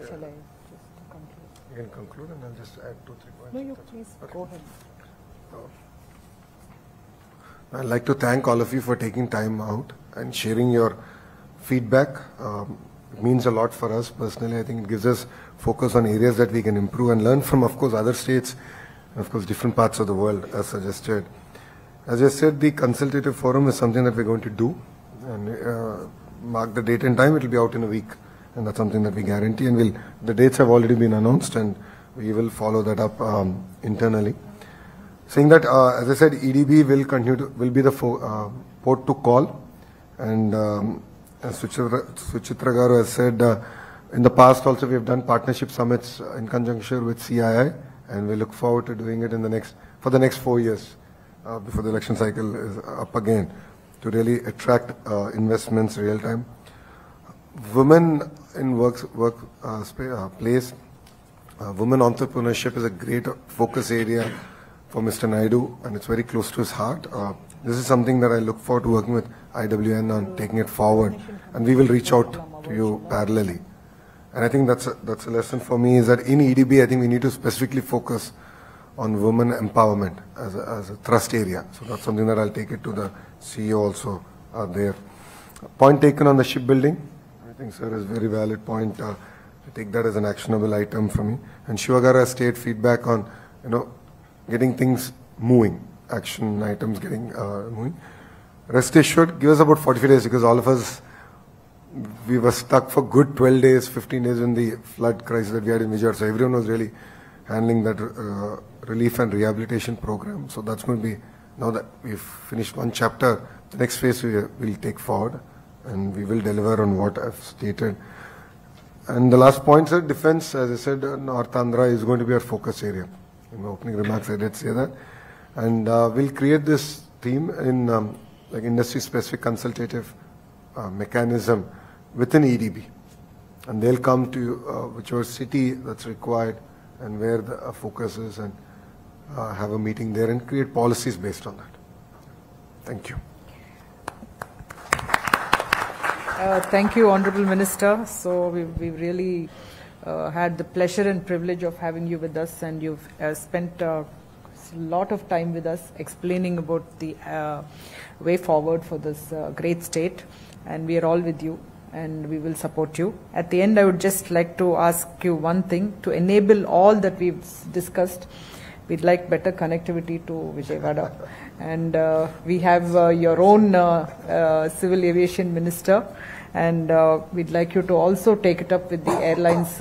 S1: shall I just conclude?
S2: You can conclude, and I'll just add 2-3 points.
S1: No, you please go ahead.
S2: I'd like to thank all of you for taking time out and sharing your feedback. It means a lot for us personally. I think it gives us focus on areas that we can improve and learn from, of course, other states, and of course, different parts of the world, as suggested. As I said, the consultative forum is something that we're going to do, and mark the date and time. It will be out in a week, and that's something that we guarantee. And the dates have already been announced, and we will follow that up internally. Saying that, as I said, EDB will be the port to call, and as Suchitra Garu has said, in the past also we have done partnership summits in conjunction with CII, and we look forward to doing it for the next 4 years before the election cycle is up again, to really attract investments real time. Women in place, women entrepreneurship is a great focus area for Mr. Naidu, and it's very close to his heart. This is something that I look forward to working with IWN on taking it forward, and we will reach out to you parallelly. And I think that's a lesson for me, is that in EDB, I think we need to specifically focus on women empowerment as a thrust area. So that's something that I'll take it to the CEO also there. Point taken on the shipbuilding. I think, sir, is a very valid point. I take that as an actionable item for me. And Shivagara state feedback on, getting things moving, action items getting moving. Rest assured, give us about 45 days, because all of us, we were stuck for good 12 days, 15 days in the flood crisis that we had in Vijayawada. So everyone was really handling that relief and rehabilitation program. So that's going to be, now that we've finished one chapter, the next phase we will take forward, and we will deliver on what I've stated. And the last point, sir, defense, as I said, North Andhra is going to be our focus area. In my opening remarks, I did say that. And we'll create this theme in like industry-specific consultative mechanism within EDB. And they'll come to whichever city that's required and where the focus is, and have a meeting there and create policies based on that. Thank you.
S1: Thank you, Honorable Minister. So we've really had the pleasure and privilege of having you with us, and you've spent a lot of time with us explaining about the way forward for this great state, and we are all with you and we will support you. At the end, I would just like to ask you one thing: to enable all that we've discussed, we'd like better connectivity to Vijayawada. And we have your own civil aviation minister, and we'd like you to also take it up with the airlines.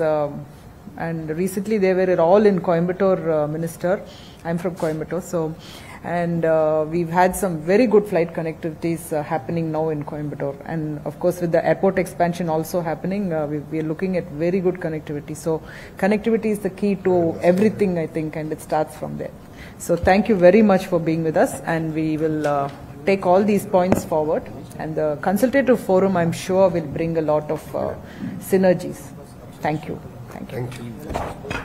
S1: And recently they were all in Coimbatore, Minister. I'm from Coimbatore, so. And we've had some very good flight connectivities happening now in Coimbatore. And of course, with the airport expansion also happening, we are looking at very good connectivity. So connectivity is the key to everything, I think, and it starts from there. So thank you very much for being with us, and we will take all these points forward. And the consultative forum, I'm sure, will bring a lot of synergies. Thank you. Thank you.
S2: Thank you.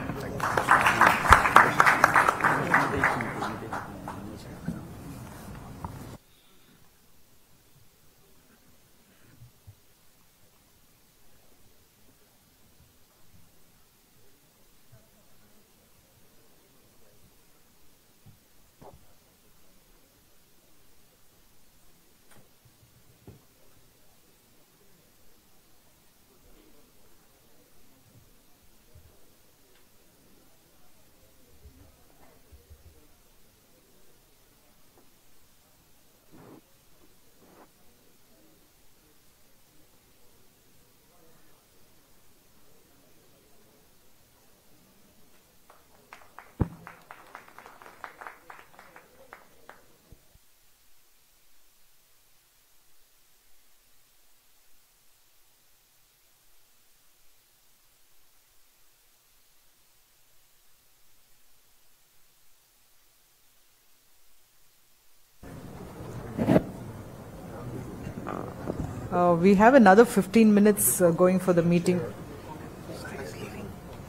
S1: We have another 15 minutes going for the meeting.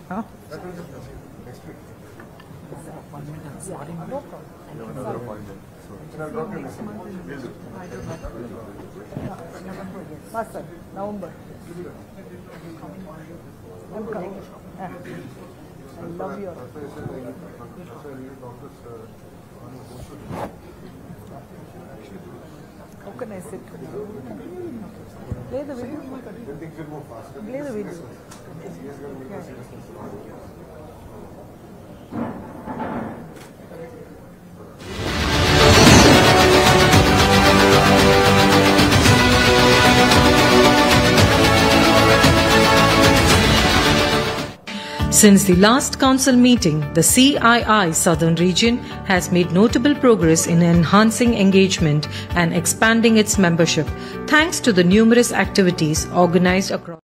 S1: Huh? Master, November. I'm coming. I love your. How can I sit? Play the video. Play the video.
S20: Since the last council meeting, the CII Southern Region has made notable progress in enhancing engagement and expanding its membership, thanks to the numerous activities organized across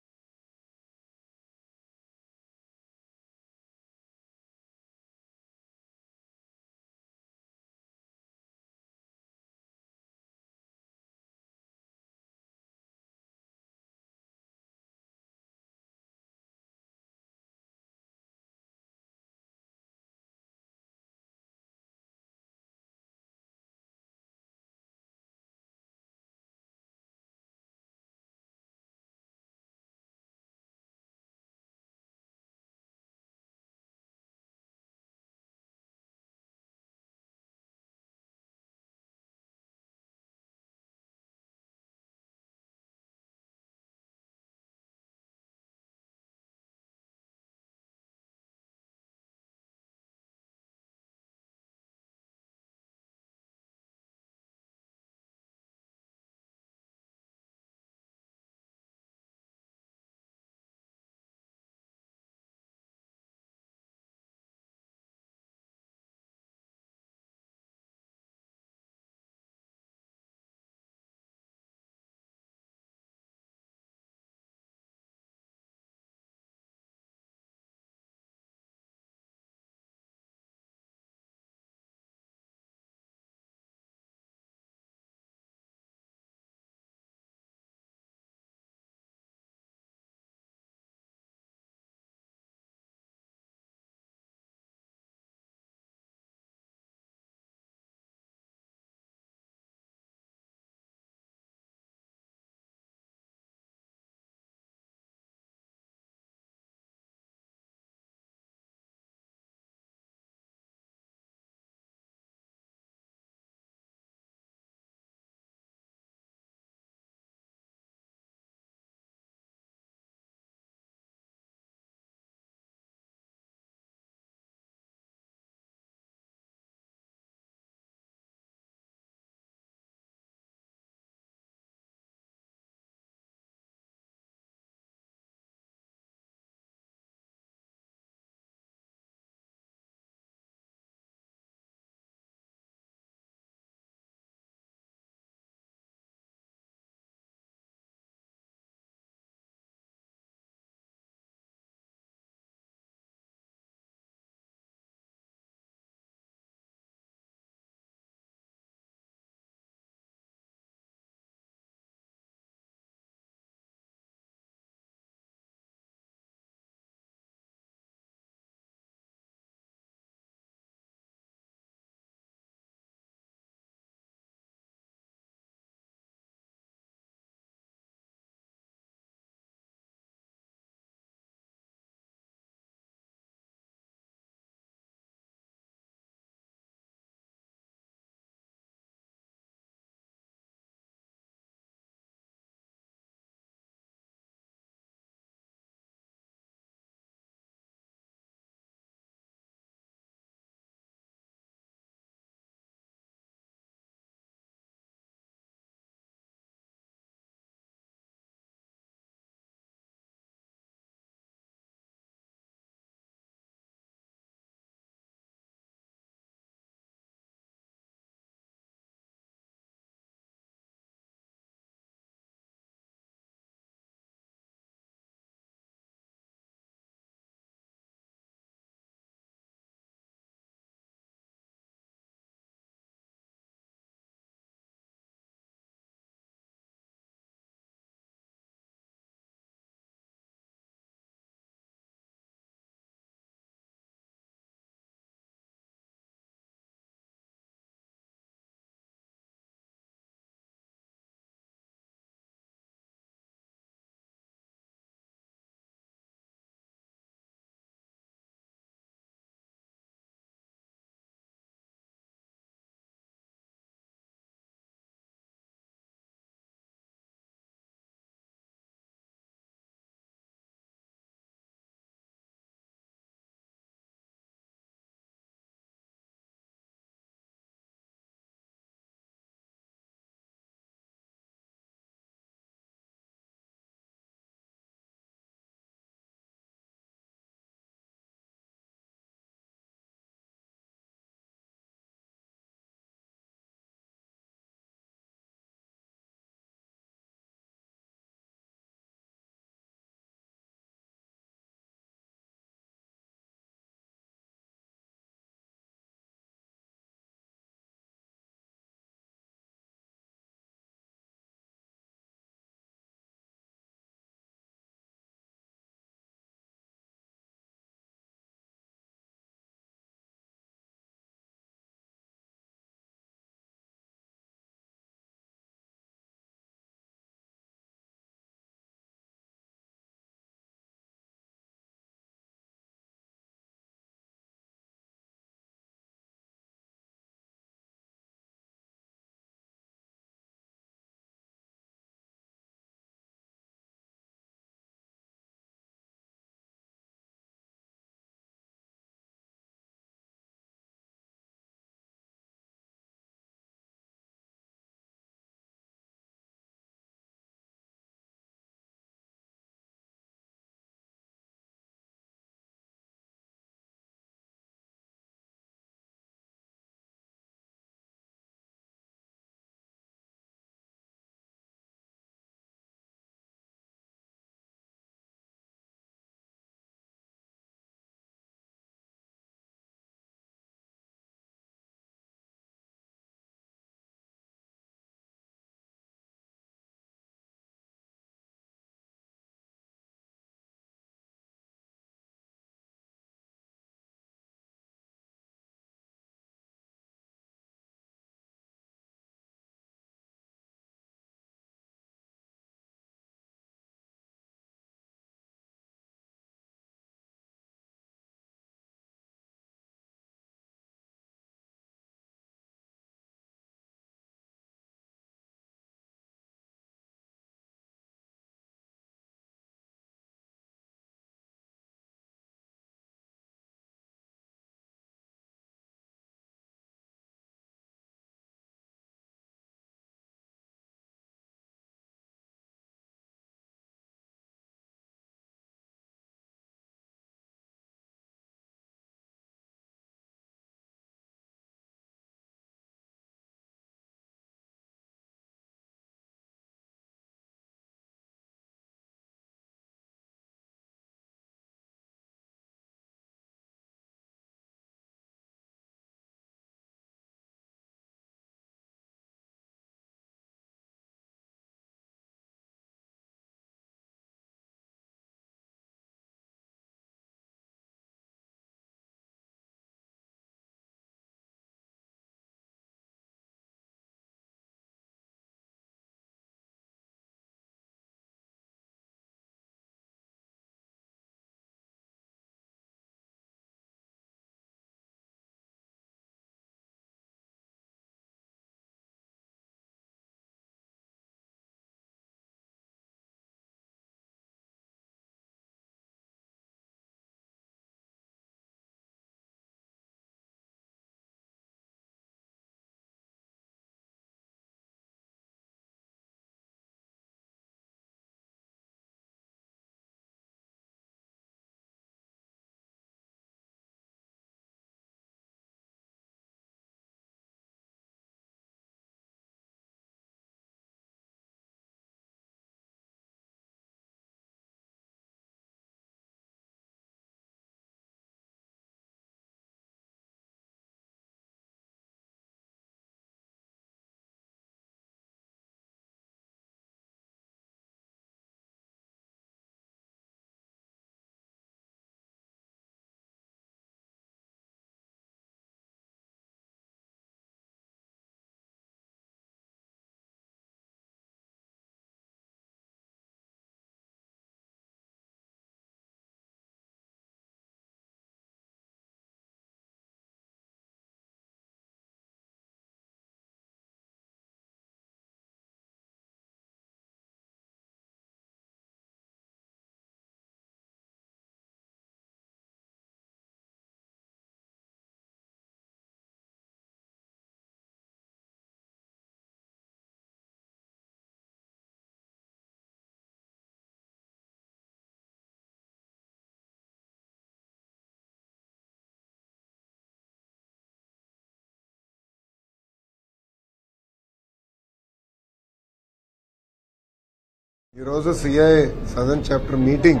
S2: ఈ రోజు CII southern chapter meeting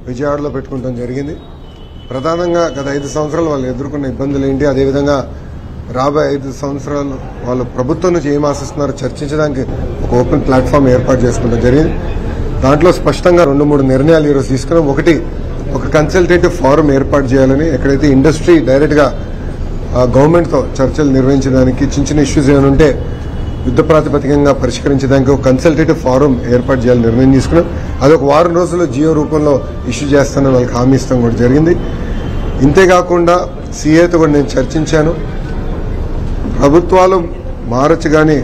S2: విజయవాడలో పెట్టుకోవడం జరిగింది. ప్రధానంగా గత 5 సంవత్సరాలు వాళ్ళు ఎదుర్కొన్న ఇబ్బందులు ఏంటి, అదేవిధంగా రాబోయే 5 సంవత్సరాలు వాళ్ళు ప్రభుత్వం నుంచి ఏం ఆశిస్తున్నారో చర్చించడానికి ఒక ఓపెన్ ప్లాట్ఫామ్ ఏర్పాటు చేసుకోవడం జరిగింది. దాంట్లో స్పష్టంగా 2-3 నిర్ణయాలు ఈరోజు తీసుకున్నాం. ఒకటి, ఒక కన్సల్టేటివ్ ఫోరం ఏర్పాటు చేయాలని, ఎక్కడైతే ఇండస్ట్రీ డైరెక్ట్ గా గవర్నమెంట్ తో చర్చలు నిర్వహించడానికి చిన్న ఇష్యూస్ ఏమైనా ఉంటే యుద్ధ ప్రాతిపదికంగా పరిష్కరించడానికి ఒక కన్సల్టేటివ్ ఫోరం ఏర్పాటు చేయాలని నిర్ణయం తీసుకున్నాం. అది ఒక వారం రోజుల్లో జియో రూపంలో ఇష్యూ చేస్తానని వాళ్ళకి హామీ ఇస్తాం కూడా జరిగింది. ఇంతేకాకుండా సిఏతో కూడా నేను చర్చించాను. ప్రభుత్వాలు మారచ్చు కానీ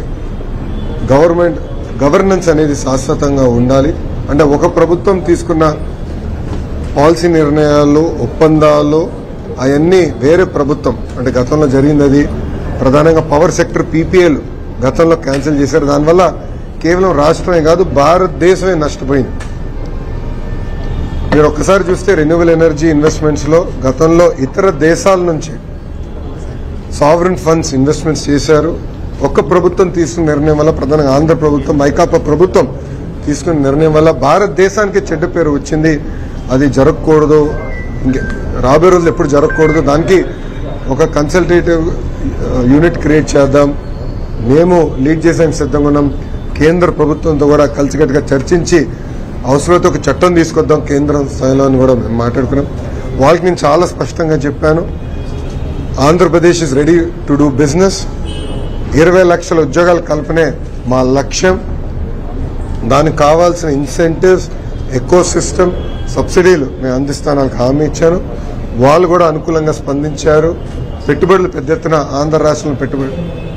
S2: గవర్నెన్స్ అనేది శాశ్వతంగా ఉండాలి. అంటే ఒక ప్రభుత్వం తీసుకున్న పాలసీ నిర్ణయాలు, ఒప్పందాలు అవన్నీ వేరే ప్రభుత్వం, అంటే గతంలో జరిగింది అది ప్రధానంగా పవర్ సెక్టర్ పీపీఎల్ గతంలో క్యాన్సిల్ చేశారు. దానివల్ల కేవలం రాష్ట్రమే కాదు భారతదేశమే నష్టపోయింది. మీరు ఒక్కసారి చూస్తే రెన్యూవబుల్ ఎనర్జీ ఇన్వెస్ట్మెంట్స్ లో గతంలో ఇతర దేశాల నుంచి సావరెన్ ఫండ్స్ ఇన్వెస్ట్మెంట్స్ చేశారు. ఒక్క ప్రభుత్వం తీసుకున్న నిర్ణయం వల్ల, ప్రధానంగా ఆంధ్ర ప్రభుత్వం, ఐకాపా ప్రభుత్వం తీసుకున్న నిర్ణయం వల్ల భారతదేశానికి చెడ్డ పేరు వచ్చింది. అది జరగకూడదు, రాబోయే రోజులు ఎప్పుడు జరగకూడదు. దానికి ఒక కన్సల్టేటివ్ యూనిట్ క్రియేట్ చేద్దాం. మేము లీడ్ చేసేందుకు సిద్ధంగా ఉన్నాం. కేంద్ర ప్రభుత్వంతో కూడా కలిసికట్టుగా చర్చించి అవసరమైతే ఒక చట్టం తీసుకొద్దాం కేంద్రం స్థాయిలో అని కూడా మేము మాట్లాడుకున్నాం. వాళ్ళకి నేను చాలా స్పష్టంగా చెప్పాను, Andhra Pradesh is ready to do business. 20 లక్షల ఉద్యోగాల కల్పనే మా లక్ష్యం. దానికి కావాల్సిన ఇన్సెంటివ్స్, ఎకో సిస్టమ్, సబ్సిడీలు నేను అందిస్తాను వాళ్ళకి హామీ ఇచ్చాను. వాళ్ళు కూడా అనుకూలంగా స్పందించారు. పెట్టుబడులు పెద్ద ఎత్తున ఆంధ్ర రాష్ట్రంలో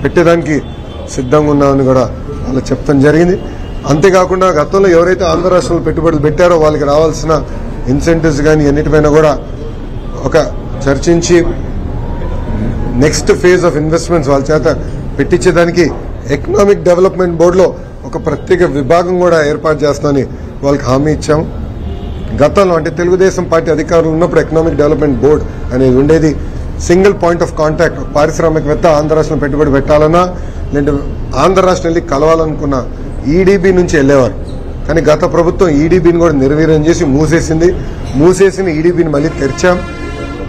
S2: పెట్టేదానికి సిద్ధంగా ఉన్నామని కూడా వాళ్ళు చెప్తాం జరిగింది. అంతేకాకుండా గతంలో ఎవరైతే ఆంధ్ర రాష్ట్రంలో పెట్టుబడులు పెట్టారో వాళ్ళకి రావాల్సిన ఇన్సెంటివ్స్ కానీ అన్నిటిపైన కూడా ఒక చర్చించి నెక్స్ట్ ఫేజ్ ఆఫ్ ఇన్వెస్ట్మెంట్స్ వాళ్ళ చేత పెట్టించేదానికి ఎకనామిక్ డెవలప్మెంట్ బోర్డులో ఒక ప్రత్యేక విభాగం కూడా ఏర్పాటు చేస్తామని వాళ్ళకి హామీ ఇచ్చాము. గతంలో అంటే తెలుగుదేశం పార్టీ అధికారులు ఉన్నప్పుడు ఎకనామిక్ డెవలప్మెంట్ బోర్డు అనేది ఉండేది. సింగిల్ పాయింట్ ఆఫ్ కాంటాక్ట్, పారిశ్రామికవేత్త ఆంధ్ర రాష్ట్రంలో పెట్టుబడి పెట్టాలన్నా లేదంటే ఆంధ్ర రాష్ట్రం వెళ్ళి కలవాలనుకున్న ఈడీబీ నుంచి వెళ్లేవారు. కానీ గత ప్రభుత్వం ఈడీబీని కూడా నిర్వీర్యం చేసి మూసేసిన ఈడీబీని మళ్ళీ తెరిచాం.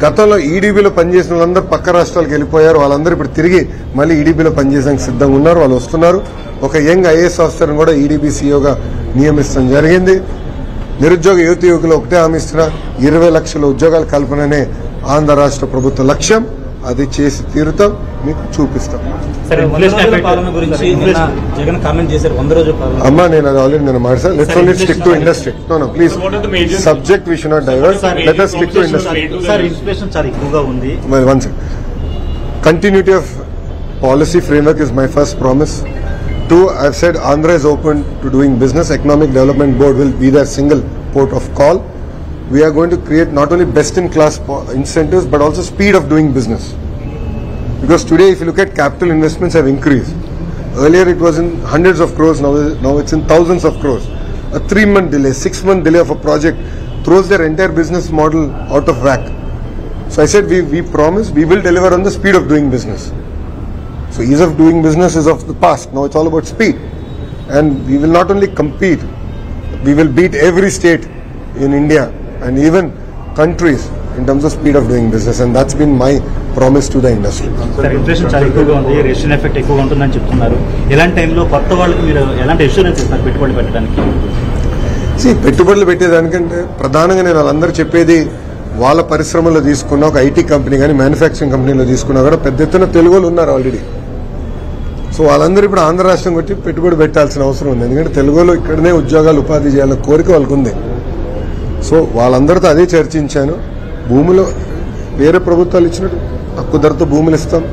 S2: గతంలో ఈడీబీలో పనిచేసిన వాళ్ళందరూ పక్క రాష్ట్రాలకు వెళ్ళిపోయారు. వాళ్ళందరూ ఇప్పుడు తిరిగి మళ్ళీ ఈడీబీలో పనిచేసేందుకు సిద్ధంగా ఉన్నారు. వాళ్ళు వస్తున్నారు. ఒక యంగ్ ఐఏఎస్ ఆఫీసర్ని కూడా ఈడీబీ సీఈఓగా నియమించడం జరిగింది. నిరుద్యోగ యువకులు ఒకటే హామీ ఇస్తున్నా, 20 లక్షల ఉద్యోగాల కల్పననే ఆంధ్ర రాష్ట్ర ప్రభుత్వ లక్ష్యం. అది చేసి తీరుతాం, మీకు చూపిస్తాం. అమ్మా నేను అది ఆల్రెడీ నేను మాట్లాడు. Let's only stick to industry. No please, subject we should not divert. Let us stick to industry.
S21: Sir inflation చాలా ఎక్కువగా ఉంది.
S2: One second. Continuity of policy framework is my first promise. 2, I've said Andhra is open to doing business. Economic Development Board will be their single port of call. We are going to create not only best-in-class incentives, but also speed of doing business. Because today, if you look at capital investments have increased. Earlier, it was in hundreds of crores. Now it's in thousands of crores. A 3-month delay, 6-month delay of a project throws their entire business model out of whack. So I said, we promise we will deliver on the speed of doing business. So ease of doing business is of the past. Now it's all about speed. And we will not only compete, we will beat every state in India and even countries in terms of speed of doing business. And that's been my promise to the industry.
S21: Sir, inflation చాలా ఎక్కువగా ఉంది, ration effect ఎక్కువగా ఉంటుందని చెప్తున్నారు. ఇలాంటి టైంలో కొత్త వాళ్ళకి మీరు ఎలాంటి అష్యూరెన్స్ ఇస్తారు పెట్టుబడులు పెట్టడానికి?
S2: పెట్టుబడులు పెట్టేదానికంటే ప్రధానంగా నేను వాళ్ళందరూ చెప్పేది, వాళ్ళ పరిశ్రమలో తీసుకున్న ఒక ఐటీ కంపెనీ కానీ మ్యానుఫ్యాక్చరింగ్ కంపెనీలో తీసుకున్నా కూడా పెద్ద ఎత్తున తెలుగు వాళ్ళు ఉన్నారు ఆల్రెడీ. సో వాళ్ళందరూ ఇప్పుడు ఆంధ్ర రాష్ట్రం కొట్టి పెట్టుబడి పెట్టాల్సిన అవసరం ఉంది. ఎందుకంటే తెలుగులో ఇక్కడనే ఉద్యోగాలు ఉపాధి చేయాలన్న కోరిక వాళ్ళకు ఉంది. సో వాళ్ళందరితో అదే చర్చించాను. భూములు వేరే ప్రభుత్వాలు ఇచ్చినట్టు తక్కువ ధరతో భూములు ఇస్తాం,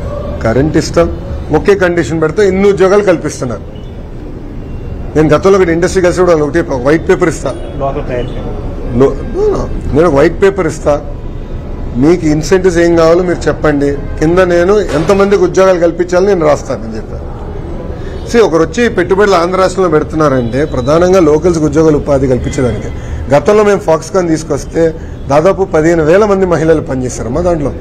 S2: కరెంట్ ఇస్తాం, ఒకే కండిషన్ పెడితే ఎన్ని ఉద్యోగాలు కల్పిస్తున్నారు. నేను గతంలో ఒకటి ఇండస్ట్రీ కలిసి కూడా ఒకటి వైట్ పేపర్ ఇస్తా, నేను వైట్ పేపర్ ఇస్తా, మీకు ఇన్సెంటివ్స్ ఏం కావాలో మీరు చెప్పండి, కింద నేను ఎంతమందికి ఉద్యోగాలు కల్పించాలని నేను రాస్తానని చెప్పాను. ఒకరు వచ్చి పెట్టుబడులు ఆంధ్ర రాష్ట్రంలో పెడుతున్నారంటే ప్రధానంగా లోకల్స్ ఉద్యోగాలు ఉపాధి కల్పించడానికి. గతంలో మేము ఫాక్స్కాన్ తీసుకొస్తే దాదాపు 15,000 మంది మహిళలు పనిచేశారమ్మా. దాంట్లో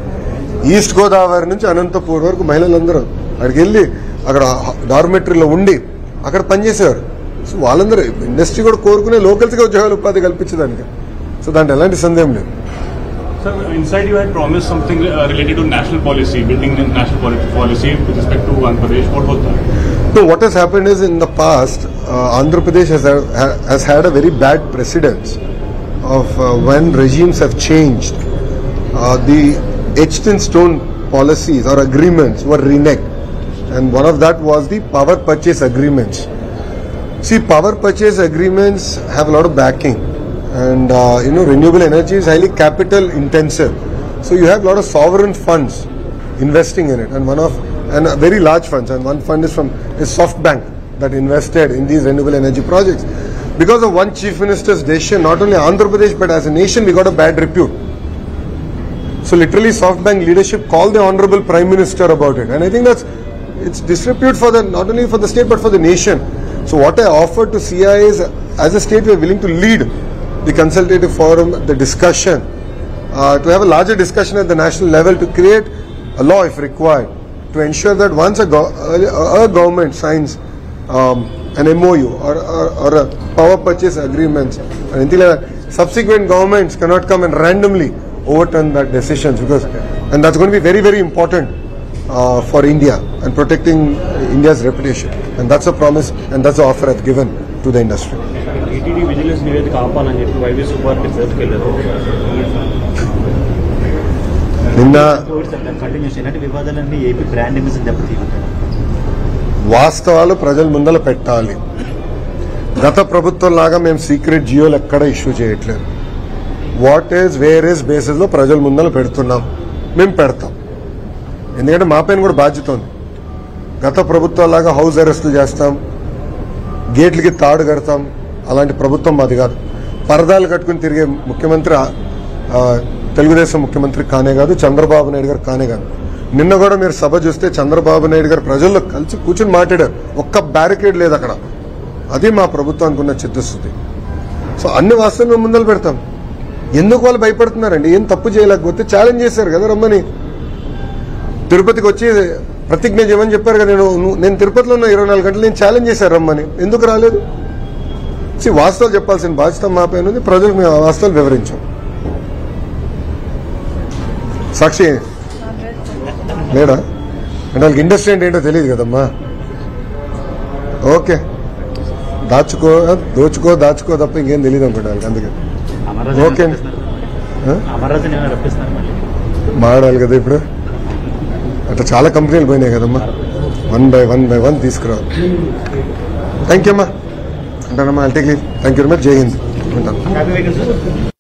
S2: ఈస్ట్ గోదావరి నుంచి అనంతపూర్ వరకు మహిళలందరూ అక్కడికి వెళ్ళి అక్కడ డార్మెటరీలో ఉండి అక్కడ పనిచేసేవారు. సో వాళ్ళందరూ ఇండస్ట్రీ కూడా కోరుకునే లోకల్స్గా ఉద్యోగాలు ఉపాధి కల్పించడానికి. సో దాంట్లో ఎలాంటి సందేహం లేదు.
S5: Sir, inside you had promised something related to national policy, building national policy with respect to Andhra Pradesh. What was that?
S2: So what has happened is in the past, Andhra Pradesh has had a very bad precedence of when regimes have changed. The etched in stone policies or agreements were reneged, and one of that was the power purchase agreements. See, power purchase agreements have a lot of backing, and renewable energy is highly capital intensive. So you have a lot of sovereign funds investing in it, and very large funds. And one fund is SoftBank that invested in these renewable energy projects. Because of one chief minister's decision, not only Andhra Pradesh but as a nation, we got a bad repute. So literally, SoftBank leadership called the honorable Prime Minister about it, and I think it's disrepute for not only for the state but for the nation. So what I offered to CIA is, as a state, we are willing to lead the consultative forum, the discussion, to have a larger discussion at the national level, to create a law if required, to ensure that once a government signs an MOU or a power purchase agreements or anything like that, subsequent governments cannot come and randomly overturn that decisions, and that's going to be very, very important for India and protecting India's reputation. And that's a promise, and that's the offer I've given to the industry.
S21: ETD vigilance నివేదిక ఆపాలని చెప్పి YV Subbareddy కోర్టుకు వెళ్ళారు.
S2: నిన్న
S21: continuous ఇలాంటి వివాదాలన్నీ AP brand image దెబ్బతీయమంటారు.
S2: వాస్తవాలు ప్రజల ముందర పెట్టాలి. గత ప్రభుత్వం లాగా మేము సీక్రెట్ జియోలు ఎక్కడ ఇష్యూ చేయట్లేదు. What is where is basis లో ప్రజల ముందర పెడుతున్నాం, మేము పెడతాం. ఎందుకంటే మా పైన కూడా బాధ్యత ఉంది. గత ప్రభుత్వం లాగా హౌస్ అరెస్టులు చేస్తాం, గేట్లకి తాడు కడతాం, అలాంటి ప్రభుత్వం మాది కాదు. పరదాలు కట్టుకుని తిరిగే ముఖ్యమంత్రి తెలుగుదేశం ముఖ్యమంత్రి కానే కాదు, చంద్రబాబు నాయుడు గారు కానే కాదు. నిన్న కూడా మీరు సభ చూస్తే చంద్రబాబు నాయుడు గారు ప్రజల్లో కలిసి కూర్చుని మాట్లాడారు. ఒక్క బ్యారికేడ్ లేదు అక్కడ. అది మా ప్రభుత్వానికి ఉన్న చిత్తశుద్ధి. సో అన్ని వాస్తవంగా ముందలు పెడతాం. ఎందుకు వాళ్ళు భయపడుతున్నారండి? ఏం తప్పు చేయలేకపోతే ఛాలెంజ్ చేశారు కదా రమ్మని. తిరుపతికి వచ్చి ప్రతిజ్ఞ చేయమని చెప్పారు కదా. నేను తిరుపతిలో ఉన్న 24 గంటలు నేను ఛాలెంజ్ చేశారు రమ్మని. ఎందుకు రాలేదు? వాస్తవాలు చెప్పాల్సిన బాధ్యత మా పైన ఉంది. ప్రజలకు మేము వాస్తవాలు వివరించాం. సాక్షి లేడా అంటే వాళ్ళకి ఇండస్ట్రీ అంటే ఏంటో తెలియదు కదమ్మా. ఓకే, దాచుకో తప్ప ఇంకేం తెలియదు అనుకుంటా వాళ్ళకి. అందుకే ఓకే మాడాలి కదా ఇప్పుడు. అట్లా చాలా కంపెనీలు పోయినాయి కదమ్మా. వన్ బై వన్ తీసుకురావాలి. థ్యాంక్ యూ అమ్మా. అంటానమ్మా. I'll take leave. Thank you very much. Jai Hind. ఉంటాను.